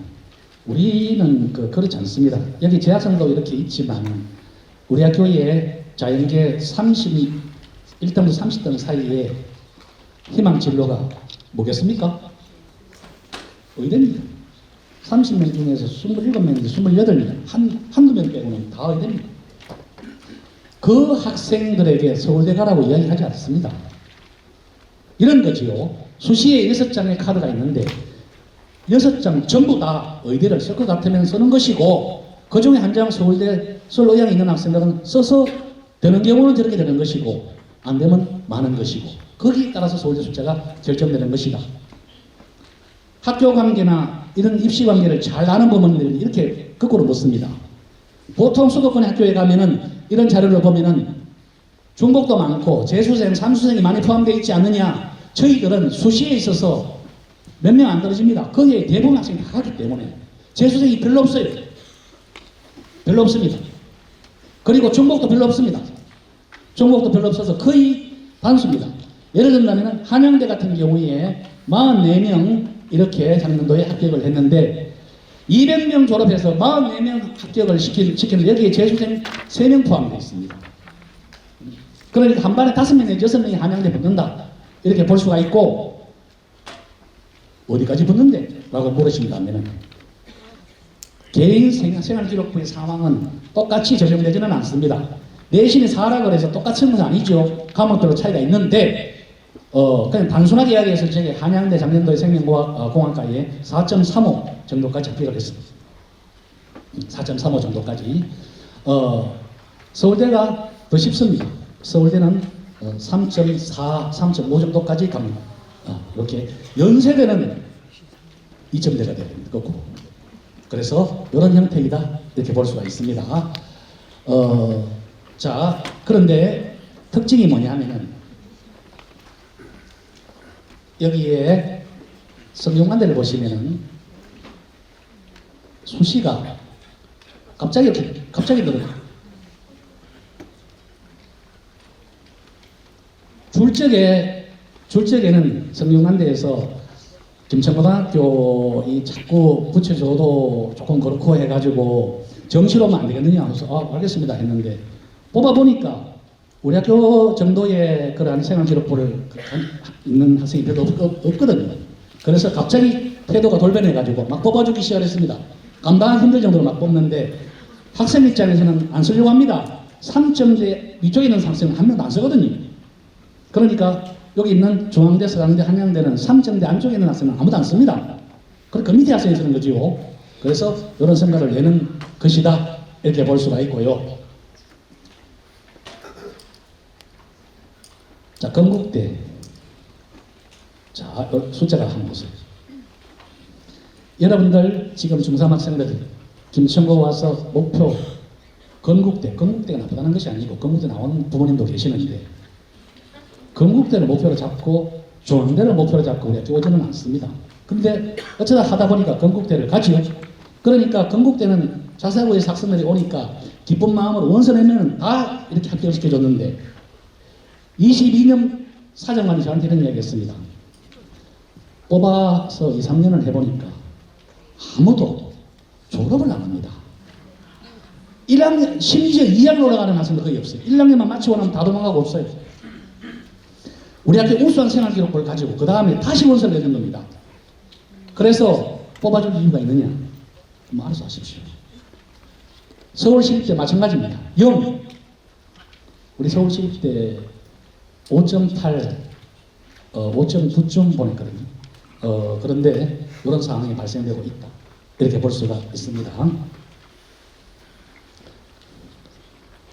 우리는 그렇지 않습니다. 여기 재학생도 이렇게 있지만 우리 학교에 자연계 31등부터 30등 사이에 희망 진로가 뭐겠습니까? 의대입니다. 30명 중에서 27명인지 28명, 한두 명 빼고는 다 의대입니다. 그 학생들에게 서울대 가라고 이야기하지 않습니다. 이런 거지요. 수시에 6장의 카드가 있는데 6장 전부 다 의대를 쓸 것 같으면 쓰는 것이고 그 중에 한 장 서울대 쓸 의향이 있는 학생들은 써서 되는 경우는 저렇게 되는 것이고 안 되면 많은 것이고 거기에 따라서 서울대 숫자가 결정되는 것이다. 학교 관계나 이런 입시 관계를 잘 아는 부모님들은 이렇게 거꾸로 묻습니다. 보통 수도권의 학교에 가면은 이런 자료를 보면은 중복도 많고 재수생, 삼수생이 많이 포함되어 있지 않느냐. 저희들은 수시에 있어서 몇 명 안 떨어집니다. 거기에 대부분 학생이 다 가기 때문에 재수생이 별로 없어요. 별로 없습니다. 그리고 중복도 별로 없습니다. 중복도 별로 없어서 거의 단수입니다. 예를 들면 한양대 같은 경우에 44명 이렇게 작년도에 합격을 했는데 200명 졸업해서 44명 합격을 시키는 여기에 재수생 3명 포함되어 있습니다. 그러니까 한 반에 5명 내지 6명이 한양대 붙는다. 이렇게 볼 수가 있고 어디까지 붙는데? 라고 물으신다면 개인 생활기록부의 상황은 똑같이 적용되지는 않습니다. 내신이 4라 그래서 똑같은 건 아니죠. 과목별로 차이가 있는데 그냥 단순하게 이야기해서 저게 한양대 작년도의 생명공학과에 4.35 정도까지 합격을 했습니다. 4.35 정도까지. 서울대가 더 쉽습니다. 서울대는 3.4, 3.5 정도까지 갑니다. 이렇게 연세대는 2점대가 되는 거고 그래서 이런 형태이다 이렇게 볼 수가 있습니다. 자 그런데 특징이 뭐냐 하면은 여기에 성균관대를 보시면은 수시가 갑자기 늘어요. 줄적에는 성균관대에서 김천고등학교 이 자꾸 붙여줘도 조금 그렇고 해가지고 정시로 하면 안 되겠느냐 해서 알겠습니다 했는데 뽑아보니까 우리 학교 정도의 그러한 생활기록부를 있는 학생이 별로 없거든요. 그래서 갑자기 태도가 돌변해가지고 막 뽑아주기 시작했습니다. 감당하기 힘들 정도로 막 뽑는데 학생 입장에서는 안 쓰려고 합니다. 3점대 위쪽에 있는 학생은 한 명도 안 쓰거든요. 그러니까 여기 있는 중앙대, 서강대, 한양대는 3점대 안쪽에 있는 학생은 아무도 안 씁니다. 그러니까 밑에 학생이 쓰는 거지요. 그래서 이런 성과를 내는 것이다 이렇게 볼 수가 있고요. 자, 건국대. 자, 숫자가 한번 보세요. 여러분들 지금 중3 학생들 김천고 와서 목표 건국대가 나쁘다는 것이 아니고 건국대 나오는 부모님도 계시는데 건국대를 목표로 잡고 중앙대를 목표로 잡고 우리 학교 오지는 않습니다. 근데 어쩌다 하다 보니까 건국대를 가지요. 그러니까 건국대는 자사고에서 학생들이 오니까 기쁜 마음으로 원서 내면 다 이렇게 합격을 시켜줬는데 22년 사정관이 저한테 이런 이야기 했습니다. 뽑아서 2, 3년을 해보니까 아무도 졸업을 안 합니다. 1학년, 심지어 2학년 올라가는 학생도 거의 없어요. 1학년만 마치고 나면 다 도망가고 없어요. 우리 학교 우수한 생활기록부를 가지고 그 다음에 다시 원서를 내는 겁니다. 그래서 뽑아줄 이유가 있느냐? 뭐 알아서 하십시오. 서울시립대 마찬가지입니다. 0. 우리 서울시립대 5.8, 5.9쯤 보냈거든요. 그런데 이런 상황이 발생되고 있다. 이렇게 볼 수가 있습니다.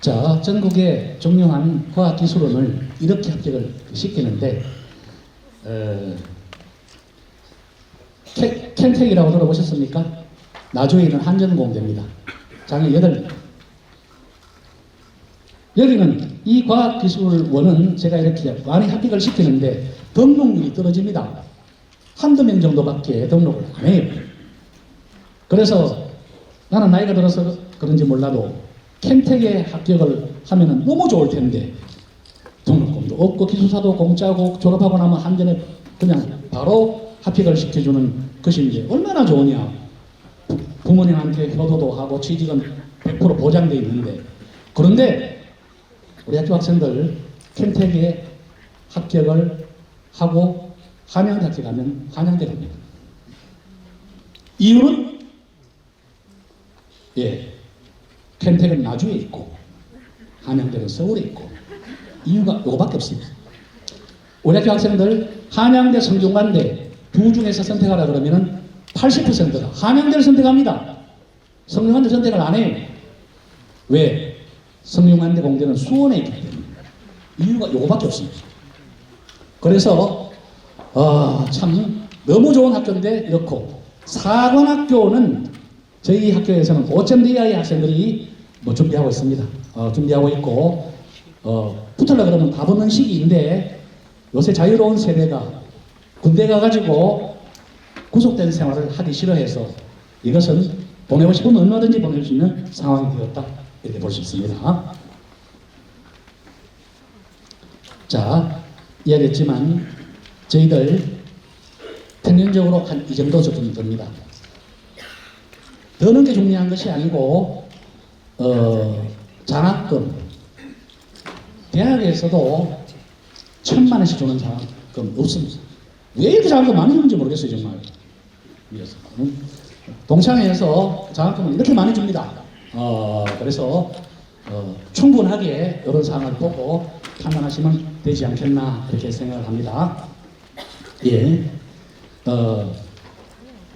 자, 전국의 중요한 과학기술원을 이렇게 합격을 시키는데 켄텍이라고 들어보셨습니까? 나주에 있는 한전공대입니다. 작년 8명. 여기는 이 과학기술원은 제가 이렇게 많이 합격을 시키는데 등록률이 떨어집니다. 한두 명 정도밖에 등록을 안 해요. 그래서 나는 나이가 들어서 그런지 몰라도 켄텍에 합격을 하면은 너무 좋을 텐데 등록금도 없고 기숙사도 공짜고 졸업하고 나면 한전에 그냥 바로 합격을 시켜주는 것인데 얼마나 좋으냐. 부모님한테 효도도 하고 취직은 100% 보장되어 있는데, 그런데 우리 학교 학생들 캠텍에 합격을 하고 한양대 학교 가면 한양대 갑니다. 이유는 캠텍은 나주에 있고 한양대는 서울에 있고, 이유가 이거밖에 없습니다. 우리 학교 학생들 한양대, 성균관대 두 중에서 선택하라 그러면은 80%가 한양대를 선택합니다. 성균관대 선택을 안 해요. 왜? 성균관대 공대는 수원에 있기 때문에. 이유가 이거밖에 없습니다. 그래서 참 너무 좋은 학교인데 이렇고, 사관학교는 저희 학교에서는 5점 이하의 학생들이 준비하고 있습니다. 준비하고 있고, 붙으려 그러면 다 붙는 시기인데, 요새 자유로운 세대가 군대 가가지고 구속된 생활을 하기 싫어해서 이것은 보내고 싶으면 얼마든지 보낼 수 있는 상황이 되었다, 이렇게 볼 수 있습니다. 자, 이야기했지만 저희들 평균적으로 한 이 정도 수준이 됩니다. 더는 게 중요한 것이 아니고, 장학금, 대학에서도 1,000만 원씩 주는 장학금 없습니다. 왜 이렇게 장학금 많이 주는지 모르겠어요, 정말. 동창회에서 장학금을 이렇게 많이 줍니다. 그래서 충분하게 이런 상황을 보고 판단하시면 되지 않겠나, 그렇게 생각을 합니다.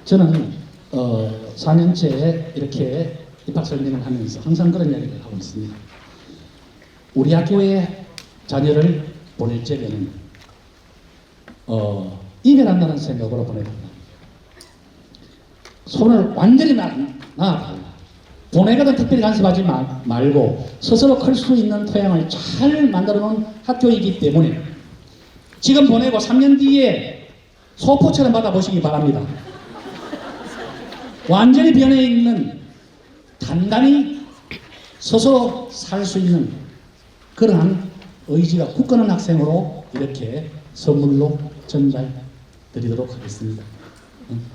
저는 4년째 이렇게 입학 설명을 하면서 항상 그런 이야기를 하고 있습니다. 우리 학교에 자녀를 보낼 적에는 이별한다는 생각으로 보내야 된다. 손을 완전히 놔달라. 보내거든 특별히 간섭하지 말고 스스로 클 수 있는 토양을 잘 만들어 놓은 학교이기 때문에 지금 보내고 3년 뒤에 소포처럼 받아보시기 바랍니다. 완전히 변해 있는, 단단히 스스로 살 수 있는 그러한 의지가 굳건한 학생으로 이렇게 선물로 전달드리도록 하겠습니다.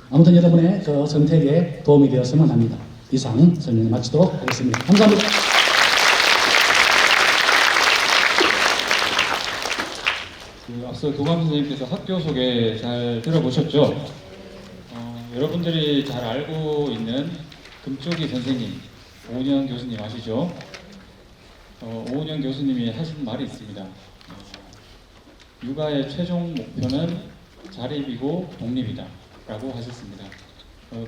아무튼 여러분의 그 선택에 도움이 되었으면 합니다. 이상 설명을 마치도록 하겠습니다. 감사합니다. 앞서 교감 선생님께서 학교 소개 잘 들어보셨죠? 여러분들이 잘 알고 있는 금쪽이 선생님, 오은영 교수님 아시죠? 오은영 교수님이 하신 말이 있습니다. 육아의 최종 목표는 자립이고 독립이다 라고 하셨습니다.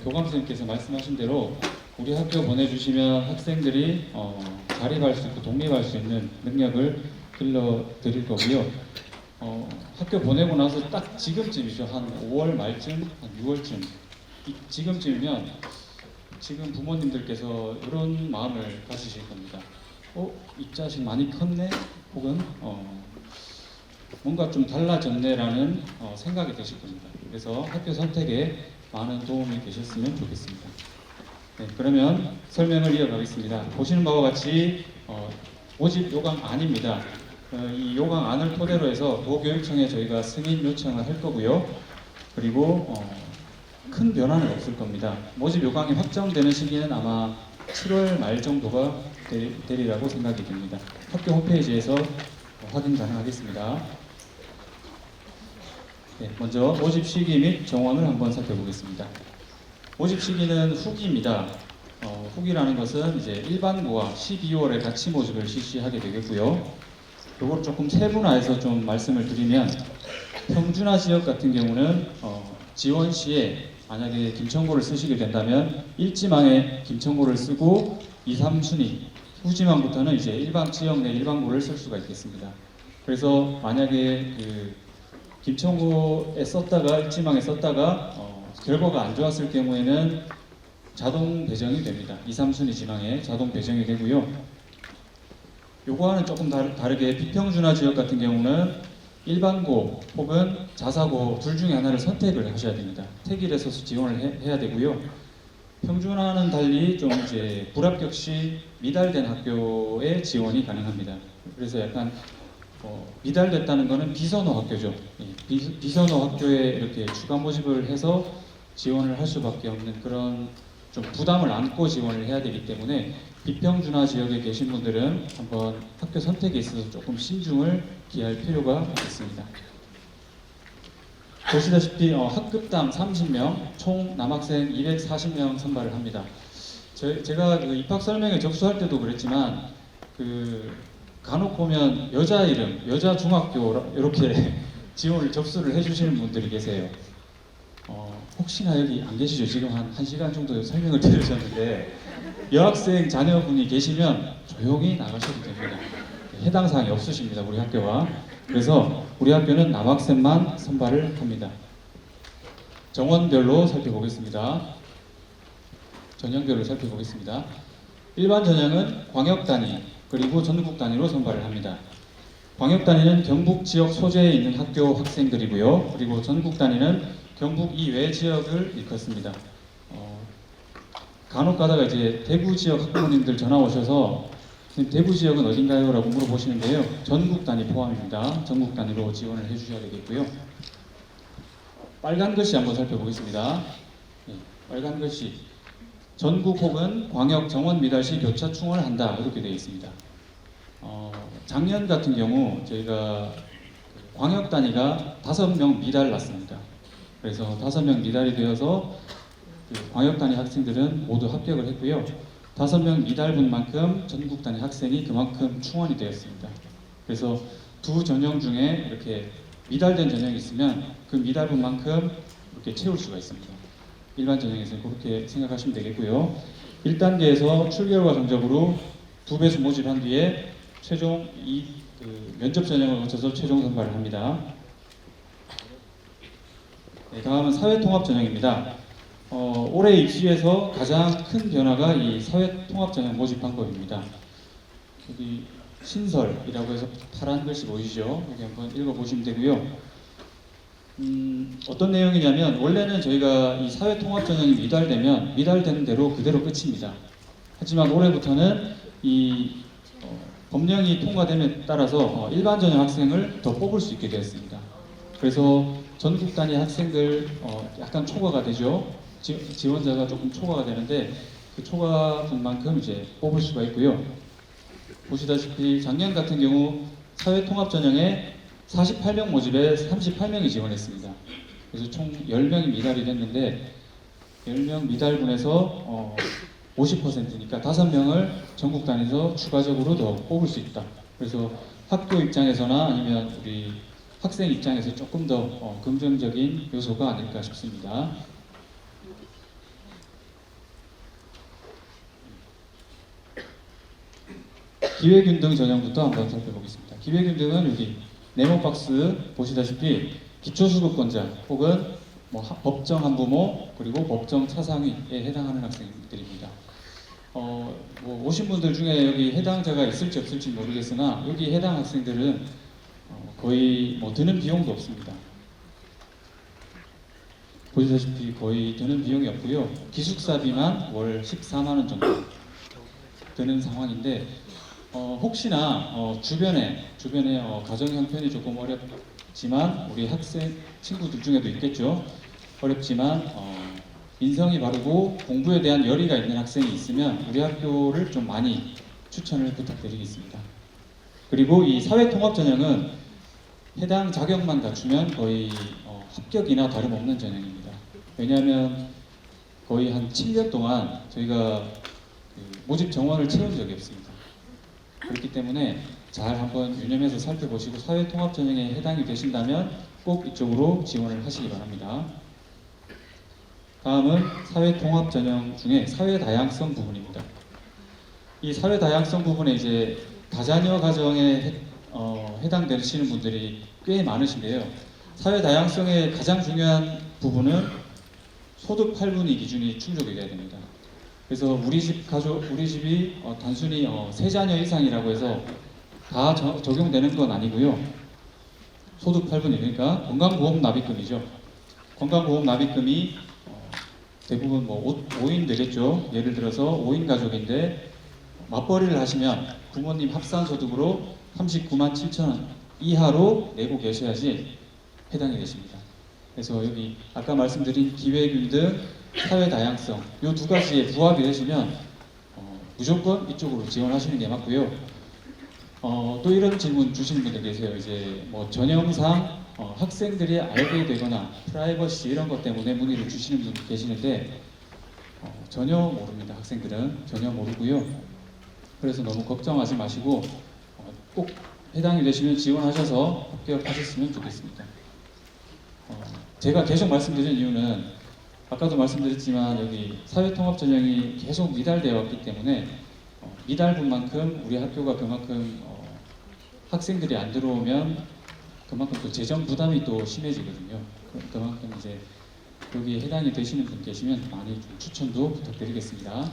교감 선생님께서 말씀하신 대로 우리 학교 보내주시면 학생들이 자립할 수 있고 독립할 수 있는 능력을 길러드릴 거고요. 학교 보내고 나서 딱 지금쯤이죠. 한 5월 말쯤, 한 6월쯤 지금쯤이면 지금 부모님들께서 이런 마음을 가지실 겁니다. 이 자식 많이 컸네? 혹은 뭔가 좀 달라졌네라는 생각이 되실 겁니다. 그래서 학교 선택에 많은 도움이 되셨으면 좋겠습니다. 네, 그러면 설명을 이어가겠습니다. 보시는 바와 같이 모집 요강안입니다. 이 요강안을 토대로 해서 도교육청에 저희가 승인 요청을 할 거고요. 그리고 큰 변화는 없을 겁니다. 모집 요강이 확정되는 시기는 아마 7월 말 정도가 되리라고 생각이 됩니다. 학교 홈페이지에서 확인 가능하겠습니다. 네, 먼저 모집 시기 및 정원을 한번 살펴보겠습니다. 모집 시기는 후기입니다. 후기라는 것은 이제 일반고와 12월에 같이 모집을 실시하게 되겠고요. 이걸 조금 세분화해서 좀 말씀을 드리면, 평준화 지역 같은 경우는 지원 시에 만약에 김천고를 쓰시게 된다면 1지망에 김천고를 쓰고 2, 3순위, 후지망부터는 이제 일반 지역 내 일반고를 쓸 수가 있겠습니다. 그래서 만약에 그 김천고에 썼다가 1지망에 썼다가 결과가 안 좋았을 경우에는 자동 배정이 됩니다. 2, 3순위 지망에 자동 배정이 되고요. 요거와는 조금 다르게 비평준화 지역 같은 경우는 일반고 혹은 자사고 둘 중에 하나를 선택을 하셔야 됩니다. 택일해서 지원을 해야 되고요. 평준화는 달리 좀 이제 불합격 시 미달된 학교에 지원이 가능합니다. 그래서 약간 미달됐다는 것은 비선호 학교죠. 비선호 학교에 이렇게 추가 모집을 해서 지원을 할 수밖에 없는 그런 좀 부담을 안고 지원을 해야 되기 때문에 비평준화 지역에 계신 분들은 한번 학교 선택에 있어서 조금 신중을 기할 필요가 있습니다. 보시다시피 학급당 30명, 총 남학생 240명 선발을 합니다. 제가 그 입학 설명회 접수할 때도 그랬지만 간혹 보면 여자 이름, 여자 중학교 이렇게 지원을 접수를 해주시는 분들이 계세요. 혹시나 여기 안 계시죠? 지금 한 1시간 정도 설명을 드리셨는데 여학생 자녀분이 계시면 조용히 나가셔도 됩니다. 해당 사항이 없으십니다. 우리 학교와. 그래서 우리 학교는 남학생만 선발을 합니다. 정원별로 살펴보겠습니다. 전형별로 살펴보겠습니다. 일반 전형은 광역 단위 그리고 전국 단위로 선발을 합니다. 광역 단위는 경북 지역 소재에 있는 학교 학생들이고요. 그리고 전국 단위는 경북 이외 지역을 일컫습니다. 간혹 가다가 이제 대구 지역 학부모님들 전화 오셔서 대구 지역은 어딘가요? 라고 물어보시는데요. 전국 단위 포함입니다. 전국 단위로 지원을 해주셔야 되겠고요. 빨간 글씨 한번 살펴보겠습니다. 빨간 글씨. 전국 혹은 광역 정원 미달시 교차 충원을 한다. 이렇게 되어 있습니다. 작년 같은 경우 저희가 광역 단위가 5명 미달 났습니다. 그래서 5명 미달이 되어서 광역 단위 학생들은 모두 합격을 했고요. 5명 미달분 만큼 전국 단위 학생이 그만큼 충원이 되었습니다. 그래서 두 전형 중에 이렇게 미달된 전형이 있으면 그 미달분만큼 이렇게 채울 수가 있습니다. 일반 전형에서는 그렇게 생각하시면 되겠고요. 1단계에서 출결과 성적으로 2배수 모집한 뒤에 최종 면접 전형을 거쳐서 최종 선발을 합니다. 다음은 사회통합 전형입니다. 올해 입시에서 가장 큰 변화가 이 사회통합전형 모집 방법입니다. 여기 신설이라고 해서 파란 글씨 보이시죠? 여기 한번 읽어보시면 되고요. 어떤 내용이냐면 원래는 저희가 이 사회통합전형이 미달되는 대로 그대로 끝입니다. 하지만 올해부터는 이 법령이 통과됨에 따라서 일반 전형 학생을 더 뽑을 수 있게 되었습니다. 그래서 전국 단위 학생들 약간 초과가 되죠. 지원자가 조금 초과가 되는데 그 초과분만큼 이제 뽑을 수가 있고요. 보시다시피 작년 같은 경우 사회통합 전형에 48명 모집에 38명이 지원했습니다. 그래서 총 10명이 미달이 됐는데 10명 미달분에서 50%니까 5명을 전국 단위에서 추가적으로 더 뽑을 수 있다. 그래서 학교 입장에서나 아니면 우리 학생 입장에서 조금 더 긍정적인 요소가 아닐까 싶습니다. 기회균등 전형부터 한번 살펴보겠습니다. 기회균등은 여기 네모박스 보시다시피 기초수급권자 혹은 법정 한부모 그리고 법정 차상위에 해당하는 학생들입니다. 오신 분들 중에 여기 해당자가 있을지 없을지 모르겠으나 여기 해당 학생들은 거의 드는 비용도 없습니다. 보시다시피 거의 드는 비용이 없고요. 기숙사비만 월 14만 원 정도 드는 상황인데 혹시나 주변에 가정 형편이 조금 어렵지만 우리 학생 친구들 중에도 있겠죠. 어렵지만 인성이 바르고 공부에 대한 열의가 있는 학생이 있으면 우리 학교를 좀 많이 추천을 부탁드리겠습니다. 그리고 이 사회통합 전형은 해당 자격만 갖추면 거의 합격이나 다름없는 전형입니다. 왜냐하면 거의 한 7년 동안 저희가 모집 정원을 채운 적이 없습니다. 그렇기 때문에 잘 한번 유념해서 살펴보시고 사회통합 전형에 해당이 되신다면 꼭 이쪽으로 지원을 하시기 바랍니다. 다음은 사회통합 전형 중에 사회다양성 부분입니다. 이 사회다양성 부분에 이제 다자녀 가정에 해당되시는 분들이 꽤 많으신데요. 사회다양성의 가장 중요한 부분은 소득 8분위 기준이 충족해야 됩니다. 그래서 우리 집이 단순히 3자녀 이상이라고 해서 다 적용되는 건 아니고요. 소득 8분위 그러니까 건강보험 납입금이죠. 건강보험 납입금이 대부분 5인 되겠죠. 예를 들어서 5인 가족인데 맞벌이를 하시면 부모님 합산 소득으로 39만 7천 원이 이하로 내고 계셔야지 해당이 되십니다. 그래서 여기 아까 말씀드린 기회균 등 사회 다양성 이 두 가지에 부합이 되시면 무조건 이쪽으로 지원하시는 게 맞고요. 또 이런 질문 주시는 분들 계세요. 이제 뭐 전형상 학생들이 알게 되거나 프라이버시 이런 것 때문에 문의를 주시는 분들 계시는데 전혀 모릅니다. 학생들은 전혀 모르고요. 그래서 너무 걱정하지 마시고 꼭 해당이 되시면 지원하셔서 합격하셨으면 좋겠습니다. 제가 계속 말씀드린 이유는 아까도 말씀드렸지만 여기 사회통합 전형이 계속 미달되어 왔기 때문에 미달분 만큼 우리 학교가 그만큼 학생들이 안 들어오면 그만큼 또 재정 부담이 또 심해지거든요. 그만큼 이제 여기에 해당이 되시는 분 계시면 많이 좀 추천도 부탁드리겠습니다.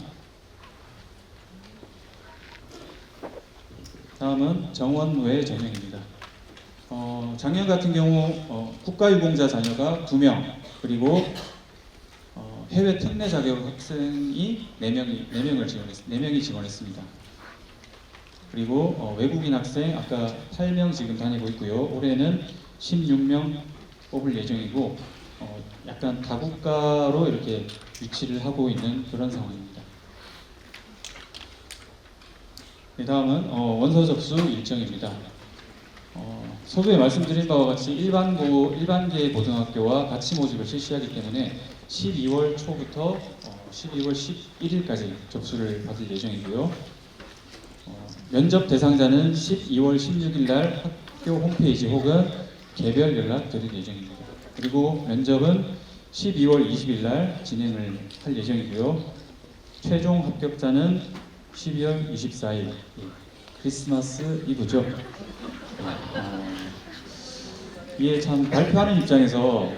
다음은 정원 외 전형입니다. 작년 같은 경우 국가유공자 자녀가 2명 그리고 해외 특례 자격 학생이 4명이 지원했습니다. 그리고 외국인 학생 아까 8명 지금 다니고 있고요. 올해는 16명 뽑을 예정이고 약간 다국가로 이렇게 위치를 하고 있는 그런 상황입니다. 네, 다음은 원서 접수 일정입니다. 서두에 말씀드린 바와 같이 일반계 고등학교와 같이 모집을 실시하기 때문에 12월 초부터 12월 11일까지 접수를 받을 예정이고요. 면접 대상자는 12월 16일 날 학교 홈페이지 혹은 개별 연락 드릴 예정입니다. 그리고 면접은 12월 20일 날 진행을 할 예정이고요. 최종 합격자는 12월 24일 크리스마스 이브죠. 이게 참 발표하는 입장에서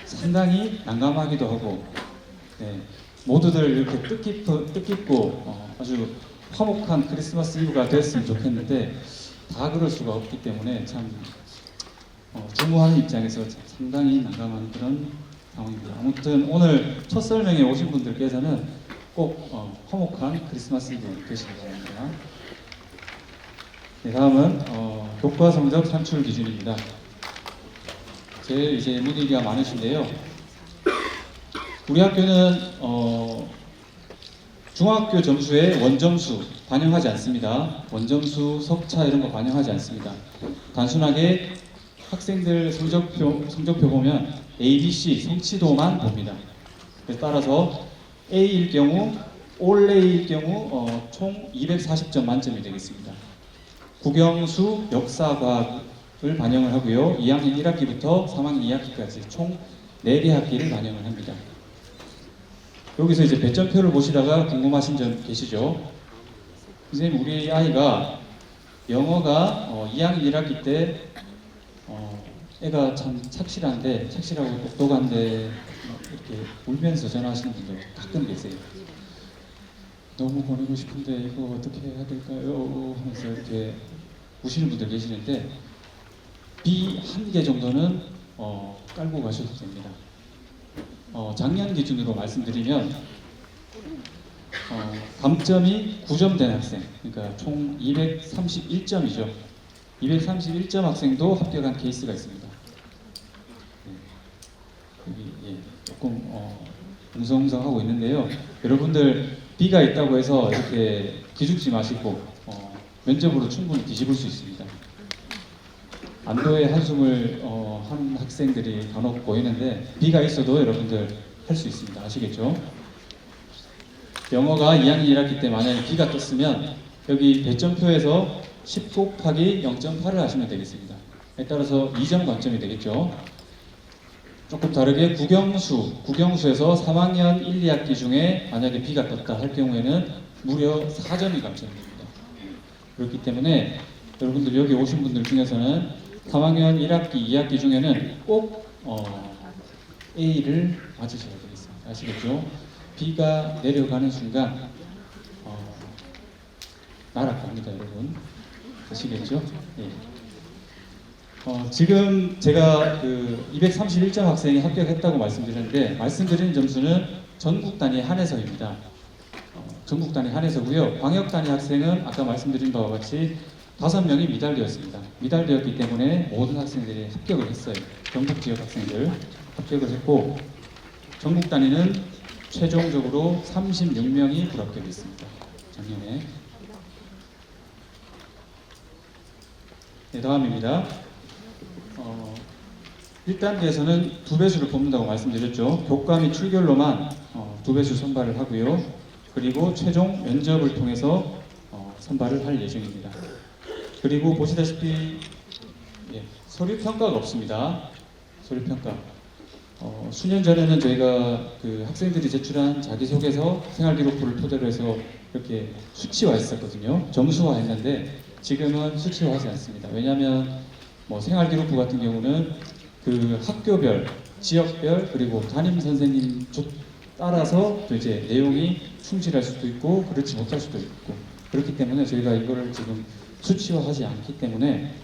상당히 난감하기도 하고 모두들 이렇게 뜻깊고 아주 화목한 크리스마스 이브가 됐으면 좋겠는데 다 그럴 수가 없기 때문에 참 주무하는 입장에서 상당히 난감한 그런 상황입니다. 아무튼 오늘 첫 설명에 오신 분들께서는 꼭 화목한 크리스마스 이브 되시기 바랍니다. 네, 다음은 교과 성적 산출 기준입니다. 제일 이제 문의가 많으신데요. 우리 학교는 중학교 점수에 원점수 반영하지 않습니다. 원점수, 석차 이런 거 반영하지 않습니다. 단순하게 학생들 성적표 보면 A, B, C 성취도만 봅니다. 따라서 A일 경우, 올 A일 경우 총 240점 만점이 되겠습니다. 국영수, 역사, 과학을 반영을 하고요. 2학년 1학기부터 3학년 2학기까지 총 4개 학기를 반영을 합니다. 여기서 이제 배점표를 보시다가 궁금하신 점 계시죠? 선생님, 우리 아이가 영어가 2학년 1학기 때 애가 참 착실하고 똑똑한데 이렇게 울면서 전화하시는 분들 가끔 계세요. 너무 보내고 싶은데 이거 어떻게 해야 될까요? 하면서 이렇게 우시는 분들 계시는데 B 1개 정도는 깔고 가셔도 됩니다. 작년 기준으로 말씀드리면 감점이 9점 된 학생, 그러니까 총 231점이죠. 231점 학생도 합격한 케이스가 있습니다. 여기 조금 웅성웅성하고 있는데요. 여러분들 B가 있다고 해서 이렇게 기죽지 마시고 면접으로 충분히 뒤집을 수 있습니다. 안도의 한숨을 하는 학생들이 간혹 보이는데 B가 있어도 여러분들 할 수 있습니다. 아시겠죠? 영어가 2학년 1학기 때 만약에 B가 떴으면 여기 배점표에서 10 곱하기 0.8을 하시면 되겠습니다. 따라서 2점 감점이 되겠죠. 조금 다르게 국영수에서 3학년 1, 2학기 중에 만약에 B가 떴다 할 경우에는 무려 4점이 감점이 됩니다. 그렇기 때문에 여러분들 여기 오신 분들 중에서는 3학년 1학기, 2학기 중에는 꼭 A를 맞으셔야 되겠습니다. 아시겠죠? B가 내려가는 순간 날아갑니다, 여러분. 아시겠죠? 예. 지금 제가 그 231점 학생이 합격했다고 말씀드렸는데 말씀드린 점수는 전국 단위 한해서입니다. 전국 단위 한해서고요. 광역 단위 학생은 아까 말씀드린 바와 같이 5명이 미달되었습니다. 미달되었기 때문에 모든 학생들이 합격을 했어요. 경북 지역 학생들 합격을 했고 전국 단위는 최종적으로 36명이 불합격했습니다. 작년에. 네, 다음입니다. 1단계에서는 2배수를 뽑는다고 말씀드렸죠. 교과 및 출결로만 2배수 선발을 하고요. 그리고 최종 면접을 통해서 선발을 할 예정입니다. 그리고 보시다시피 서류 평가가 없습니다. 서류 평가. 수년 전에는 저희가 그 학생들이 제출한 자기소개서, 생활기록부를 토대로 해서 이렇게 수치화했었거든요. 점수화했는데 지금은 수치화하지 않습니다. 왜냐하면 뭐 생활기록부 같은 경우는 그 학교별, 지역별 그리고 담임 선생님 따라서 또 이제 내용이 충실할 수도 있고 그렇지 못할 수도 있고 그렇기 때문에 저희가 이거를 지금 수치화하지 않기 때문에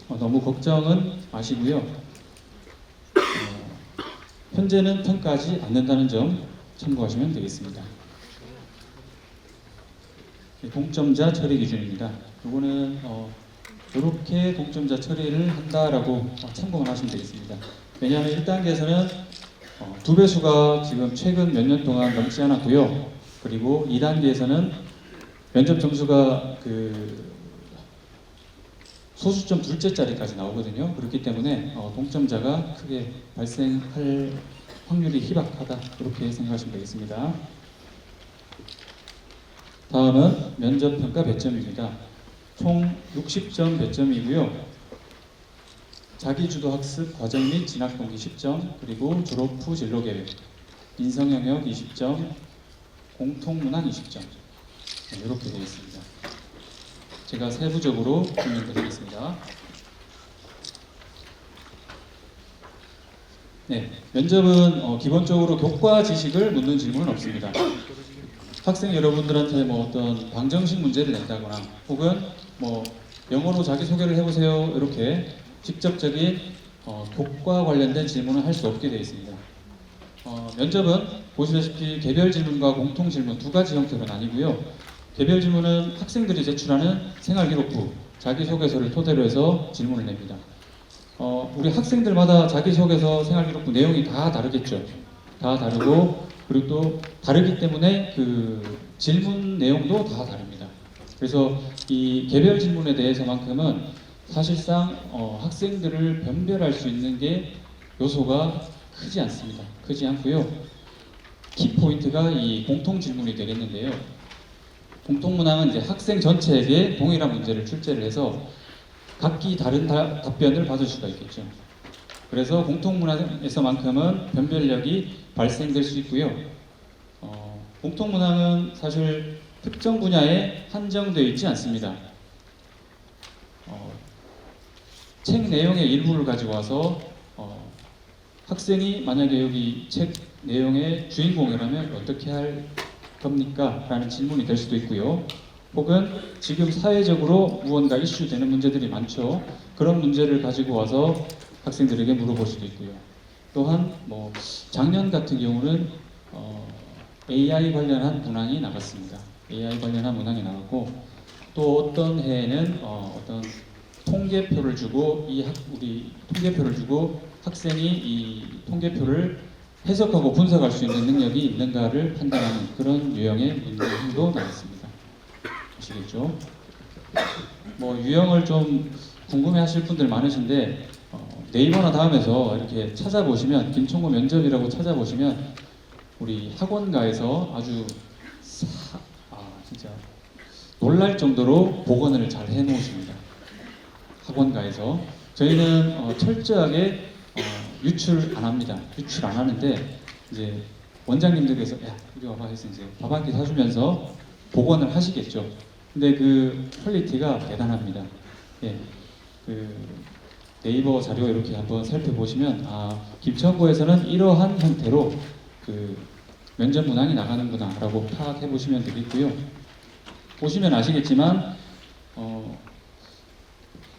너무 걱정은 마시고요. 현재는 평가하지 않는다는 점 참고하시면 되겠습니다. 동점자 처리 기준입니다. 이거는 이렇게 동점자 처리를 한다라고 참고만 하시면 되겠습니다. 왜냐하면 1단계에서는 2배수가 지금 최근 몇 년 동안 넘지 않았고요. 그리고 2단계에서는 면접 점수가 그 소수점 둘째 자리까지 나오거든요. 그렇기 때문에 동점자가 크게 발생할 확률이 희박하다 이렇게 생각하시면 되겠습니다. 다음은 면접평가 배점입니다. 총 60점 배점이고요. 자기주도학습 과정 및 진학동기 10점, 그리고 졸업 후 진로계획, 인성영역 20점, 공통문항 20점 이렇게 되어 있습니다. 제가 세부적으로 설명드리겠습니다. 네, 면접은 기본적으로 교과 지식을 묻는 질문은 없습니다. 학생 여러분들한테 뭐 어떤 방정식 문제를 낸다거나 혹은 뭐 영어로 자기소개를 해보세요 이렇게 직접적인 교과 관련된 질문을 할 수 없게 되어 있습니다. 면접은 보시다시피 개별 질문과 공통 질문 두 가지 형태로 나뉘고요. 개별 질문은 학생들이 제출하는 생활기록부, 자기소개서를 토대로 해서 질문을 냅니다. 우리 학생들마다 자기소개서, 생활기록부 내용이 다 다르겠죠. 다 다르고 그리고 또 다르기 때문에 그 질문 내용도 다 다릅니다. 그래서 이 개별 질문에 대해서만큼은 사실상 학생들을 변별할 수 있는 게 요소가 크지 않습니다. 크지 않고요. 키포인트가 이 공통 질문이 되겠는데요. 공통문항은 이제 학생 전체에게 동일한 문제를 출제를 해서 각기 다른 답변을 받을 수가 있겠죠. 그래서 공통문항에서만큼은 변별력이 발생될 수 있고요. 공통문항은 사실 특정 분야에 한정되어 있지 않습니다. 책 내용의 일부를 가지고 와서 학생이 만약에 여기 책 내용의 주인공이라면 어떻게 할 겁니까? 라는 질문이 될 수도 있고요. 혹은 지금 사회적으로 무언가 이슈되는 문제들이 많죠. 그런 문제를 가지고 와서 학생들에게 물어볼 수도 있고요. 또한 뭐 작년 같은 경우는 AI 관련한 문항이 나갔습니다. AI 관련한 문항이 나갔고 또 어떤 해에는 어떤 통계표를 주고 우리 통계표를 주고 학생이 이 통계표를 해석하고 분석할 수 있는 능력이 있는가를 판단하는 그런 유형의 문항도 나왔습니다. 아시겠죠? 뭐 유형을 좀 궁금해하실 분들 많으신데 네이버나 다음에서 이렇게 찾아보시면 김총구 면접이라고 찾아보시면 우리 학원가에서 아주 진짜 놀랄 정도로 복원을 잘 해놓으십니다. 학원가에서 저희는 철저하게 유출 안 합니다. 유출 안 하는데 이제 원장님들께서 야 이리 와봐 해서 이제 밥 한 끼 사주면서 복원을 하시겠죠. 근데 그 퀄리티가 대단합니다. 예, 그 네이버 자료 이렇게 한번 살펴보시면 김천구에서는 이러한 형태로 그 면접 문항이 나가는구나라고 파악해 보시면 되겠고요. 보시면 아시겠지만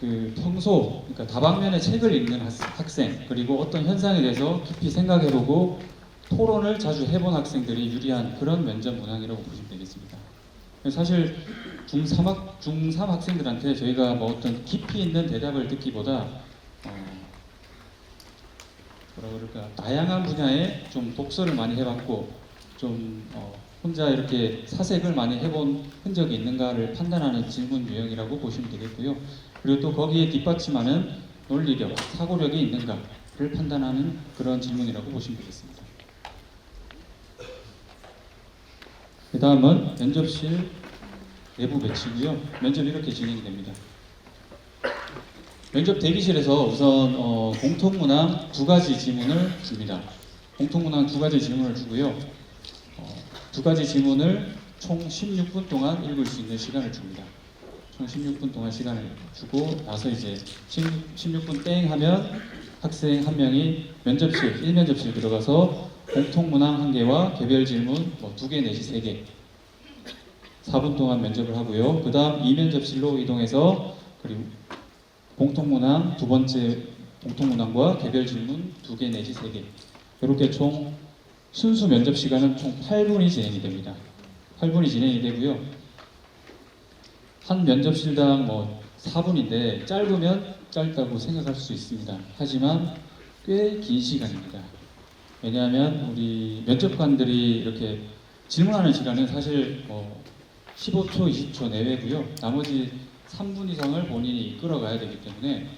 그 평소 그러니까 다방면의 책을 읽는 학생 그리고 어떤 현상에 대해서 깊이 생각해보고 토론을 자주 해본 학생들이 유리한 그런 면접 문항이라고 보시면 되겠습니다. 사실 중3 학생들한테 저희가 뭐 어떤 깊이 있는 대답을 듣기보다 뭐라 그럴까, 다양한 분야의 좀 독서를 많이 해봤고 좀 혼자 이렇게 사색을 많이 해본 흔적이 있는가를 판단하는 질문 유형이라고 보시면 되겠고요. 그리고 또 거기에 뒷받침하는 논리력, 사고력이 있는가를 판단하는 그런 질문이라고 보시면 되겠습니다. 그 다음은 면접실 내부 배치고요. 면접이 이렇게 진행이 됩니다. 면접 대기실에서 우선 공통문항 2가지 지문을 줍니다. 공통문항 2가지 지문을 주고요. 2가지 지문을 총 16분 동안 읽을 수 있는 시간을 줍니다. 총 16분 동안 시간을 주고 나서 이제 16분 땡 하면 학생 1명이 면접실, 1면접실 들어가서 공통문항 1개와 개별 질문 2개 내지 3개 4분 동안 면접을 하고요. 그 다음 2면접실로 이동해서 그리고 공통문항 2번째 공통문항과 개별 질문 2개 내지 3개 이렇게 총 순수 면접 시간은 총 8분이 진행이 됩니다. 8분이 진행이 되고요. 한 면접실당 4분인데 짧으면 짧다고 생각할 수 있습니다. 하지만 꽤 긴 시간입니다. 왜냐하면 우리 면접관들이 이렇게 질문하는 시간은 사실 15초, 20초 내외고요. 나머지 3분 이상을 본인이 이끌어가야 되기 때문에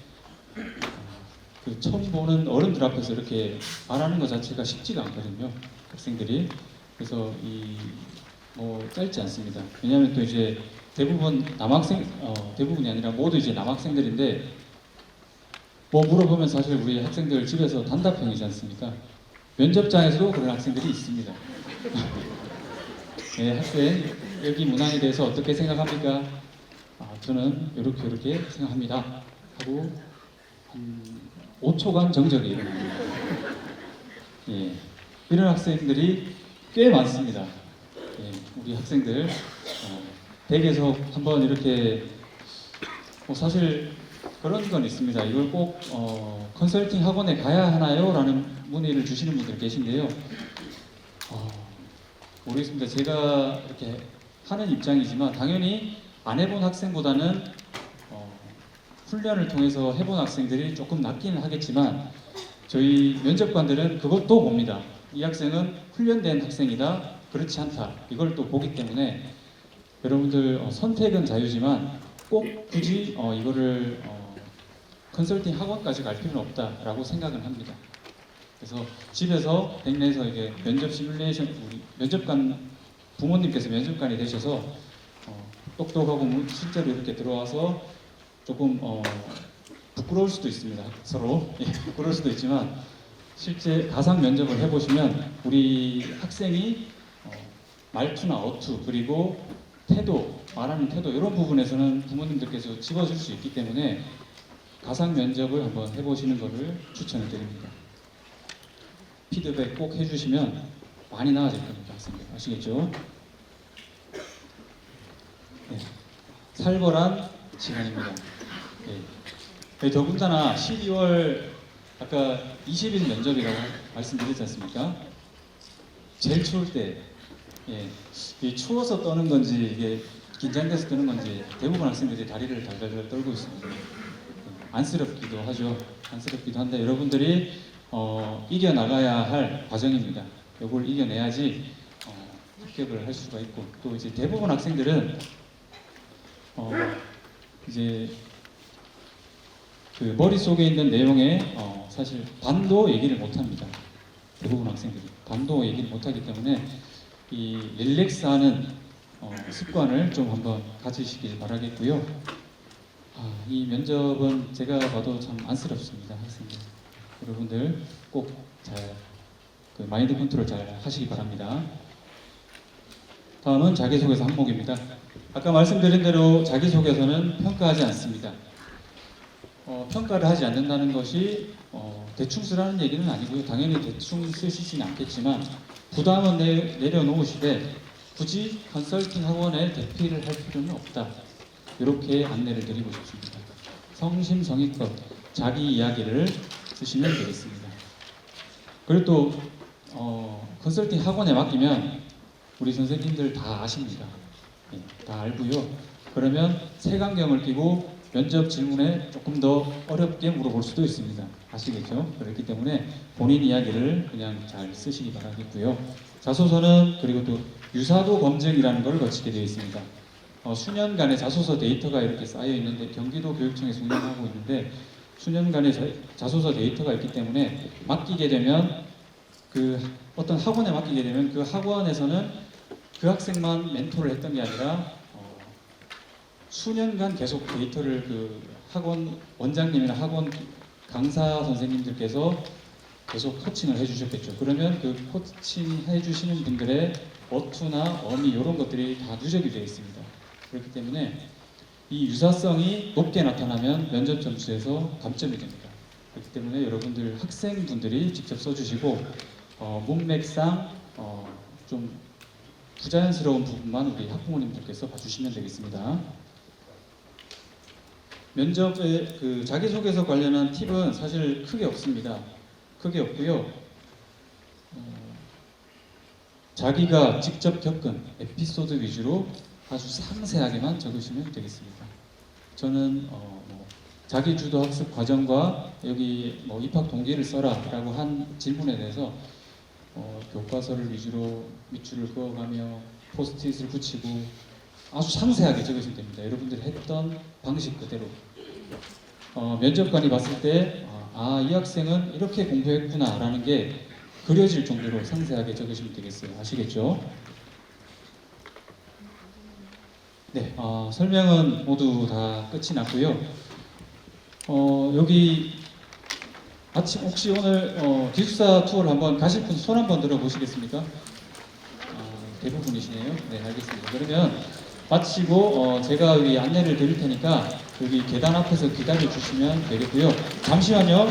그 처음 보는 어른들 앞에서 이렇게 말하는 것 자체가 쉽지가 않거든요. 학생들이. 그래서 짧지 않습니다. 왜냐하면 또 이제 대부분 대부분이 아니라 모두 이제 남학생들인데 물어보면 사실 우리 학생들 집에서 단답형이지 않습니까? 면접장에서도 그런 학생들이 있습니다. 네, 학생 여기 문항에 대해서 어떻게 생각합니까? 저는 이렇게 생각합니다. 하고 5초간 정적이 일어납니다. 예, 이런 학생들이 꽤 많습니다. 예, 우리 학생들 댁에서 한번 이렇게 사실 그런 건 있습니다. 이걸 꼭 컨설팅 학원에 가야 하나요? 라는 문의를 주시는 분들 계신데요. 모르겠습니다. 제가 이렇게 하는 입장이지만 당연히 안 해본 학생보다는 훈련을 통해서 해본 학생들이 조금 낫기는 하겠지만 저희 면접관들은 그것도 봅니다. 이 학생은 훈련된 학생이다, 그렇지 않다, 이걸 또 보기 때문에 여러분들 선택은 자유지만 꼭 굳이 이거를 컨설팅 학원까지 갈 필요는 없다라고 생각은 합니다. 그래서 집에서 댁내에서 이게 면접 시뮬레이션, 우리 면접관 부모님께서 면접관이 되셔서 똑똑하고 실제로 이렇게 들어와서 조금 부끄러울 수도 있습니다. 서로 부끄러울 수도 있지만 실제 가상 면접을 해보시면 우리 학생이 말투나 어투 그리고 태도, 말하는 태도 이런 부분에서는 부모님들께서 집어줄 수 있기 때문에 가상 면접을 한번 해보시는 것을 추천을 드립니다. 피드백 꼭 해주시면 많이 나아질 겁니다. 학생들 아시겠죠? 네. 살벌한 시간입니다. 네. 더군다나 12월 아까 20일 면접이라고 말씀드렸지 않습니까? 제일 추울 때 이게 추워서 떠는 건지 이게 긴장돼서 떠는 건지 대부분 학생들이 다리를 달달달 떨고 있습니다. 안쓰럽기도 하죠. 안쓰럽기도 한데 여러분들이 이겨나가야 할 과정입니다. 이걸 이겨내야지 합격을 할 수가 있고 또 이제 대부분 학생들은 이제 그 머릿속에 있는 내용에 사실 반도 얘기를 못합니다. 대부분 학생들이 반도 얘기를 못하기 때문에 이 릴렉스하는 습관을 좀 한번 가지시길 바라겠고요. 이 면접은 제가 봐도 참 안쓰럽습니다. 학생들 여러분들 꼭 잘 마인드 컨트롤 잘 하시기 바랍니다. 다음은 자기소개서 항목입니다. 아까 말씀드린 대로 자기소개서는 평가하지 않습니다. 평가를 하지 않는다는 것이 대충 쓰라는 얘기는 아니고요. 당연히 대충 쓰시지는 않겠지만 부담은 내려놓으시되 굳이 컨설팅 학원에 대피를 할 필요는 없다. 이렇게 안내를 드리고 싶습니다. 성심성의껏 자기 이야기를 쓰시면 되겠습니다. 그리고 또 컨설팅 학원에 맡기면 우리 선생님들 다 아십니다. 다 알고요. 그러면 색안경을 끼고 면접 질문에 조금 더 어렵게 물어볼 수도 있습니다. 아시겠죠? 그렇기 때문에 본인 이야기를 그냥 잘 쓰시기 바라겠고요. 자소서는 그리고 또 유사도 검증이라는 걸 거치게 되어 있습니다. 수년간의 자소서 데이터가 이렇게 쌓여 있는데 경기도 교육청에서 운영하고 있는데 수년간의 자소서 데이터가 있기 때문에 맡기게 되면 그 어떤 학원에 맡기게 되면 그 학원에서는 그 학생만 멘토를 했던 게 아니라 수년간 계속 데이터를 그 학원 원장님이나 학원 강사 선생님들께서 계속 코칭을 해주셨겠죠. 그러면 그 코칭 해주시는 분들의 어투나 어미 이런 것들이 다 누적이 되어 있습니다. 그렇기 때문에 이 유사성이 높게 나타나면 면접 점수에서 감점이 됩니다. 그렇기 때문에 여러분들 학생분들이 직접 써주시고 문맥상 좀 부자연스러운 부분만 우리 학부모님들께서 봐주시면 되겠습니다. 면접에 그 자기소개서 관련한 팁은 사실 크게 없습니다. 크게 없고요. 자기가 직접 겪은 에피소드 위주로 아주 상세하게만 적으시면 되겠습니다. 저는 자기 주도 학습 과정과 여기 입학 동기를 써라라고 한 질문에 대해서 교과서를 위주로 밑줄을 그어가며 포스트잇을 붙이고 아주 상세하게 적으시면 됩니다. 여러분들이 했던 방식 그대로. 면접관이 봤을 때 이 학생은 이렇게 공부했구나라는 게 그려질 정도로 상세하게 적으시면 되겠어요. 아시겠죠? 네, 설명은 모두 다 끝이 났고요. 여기 아침 혹시 오늘 기숙사 투어를 한번 가실 분 손 한번 들어보시겠습니까? 대부분이시네요. 네, 알겠습니다. 그러면 마치고 제가 여기 안내를 드릴 테니까 여기 계단 앞에서 기다려 주시면 되겠고요. 잠시만요.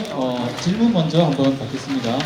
질문 먼저 한번 받겠습니다.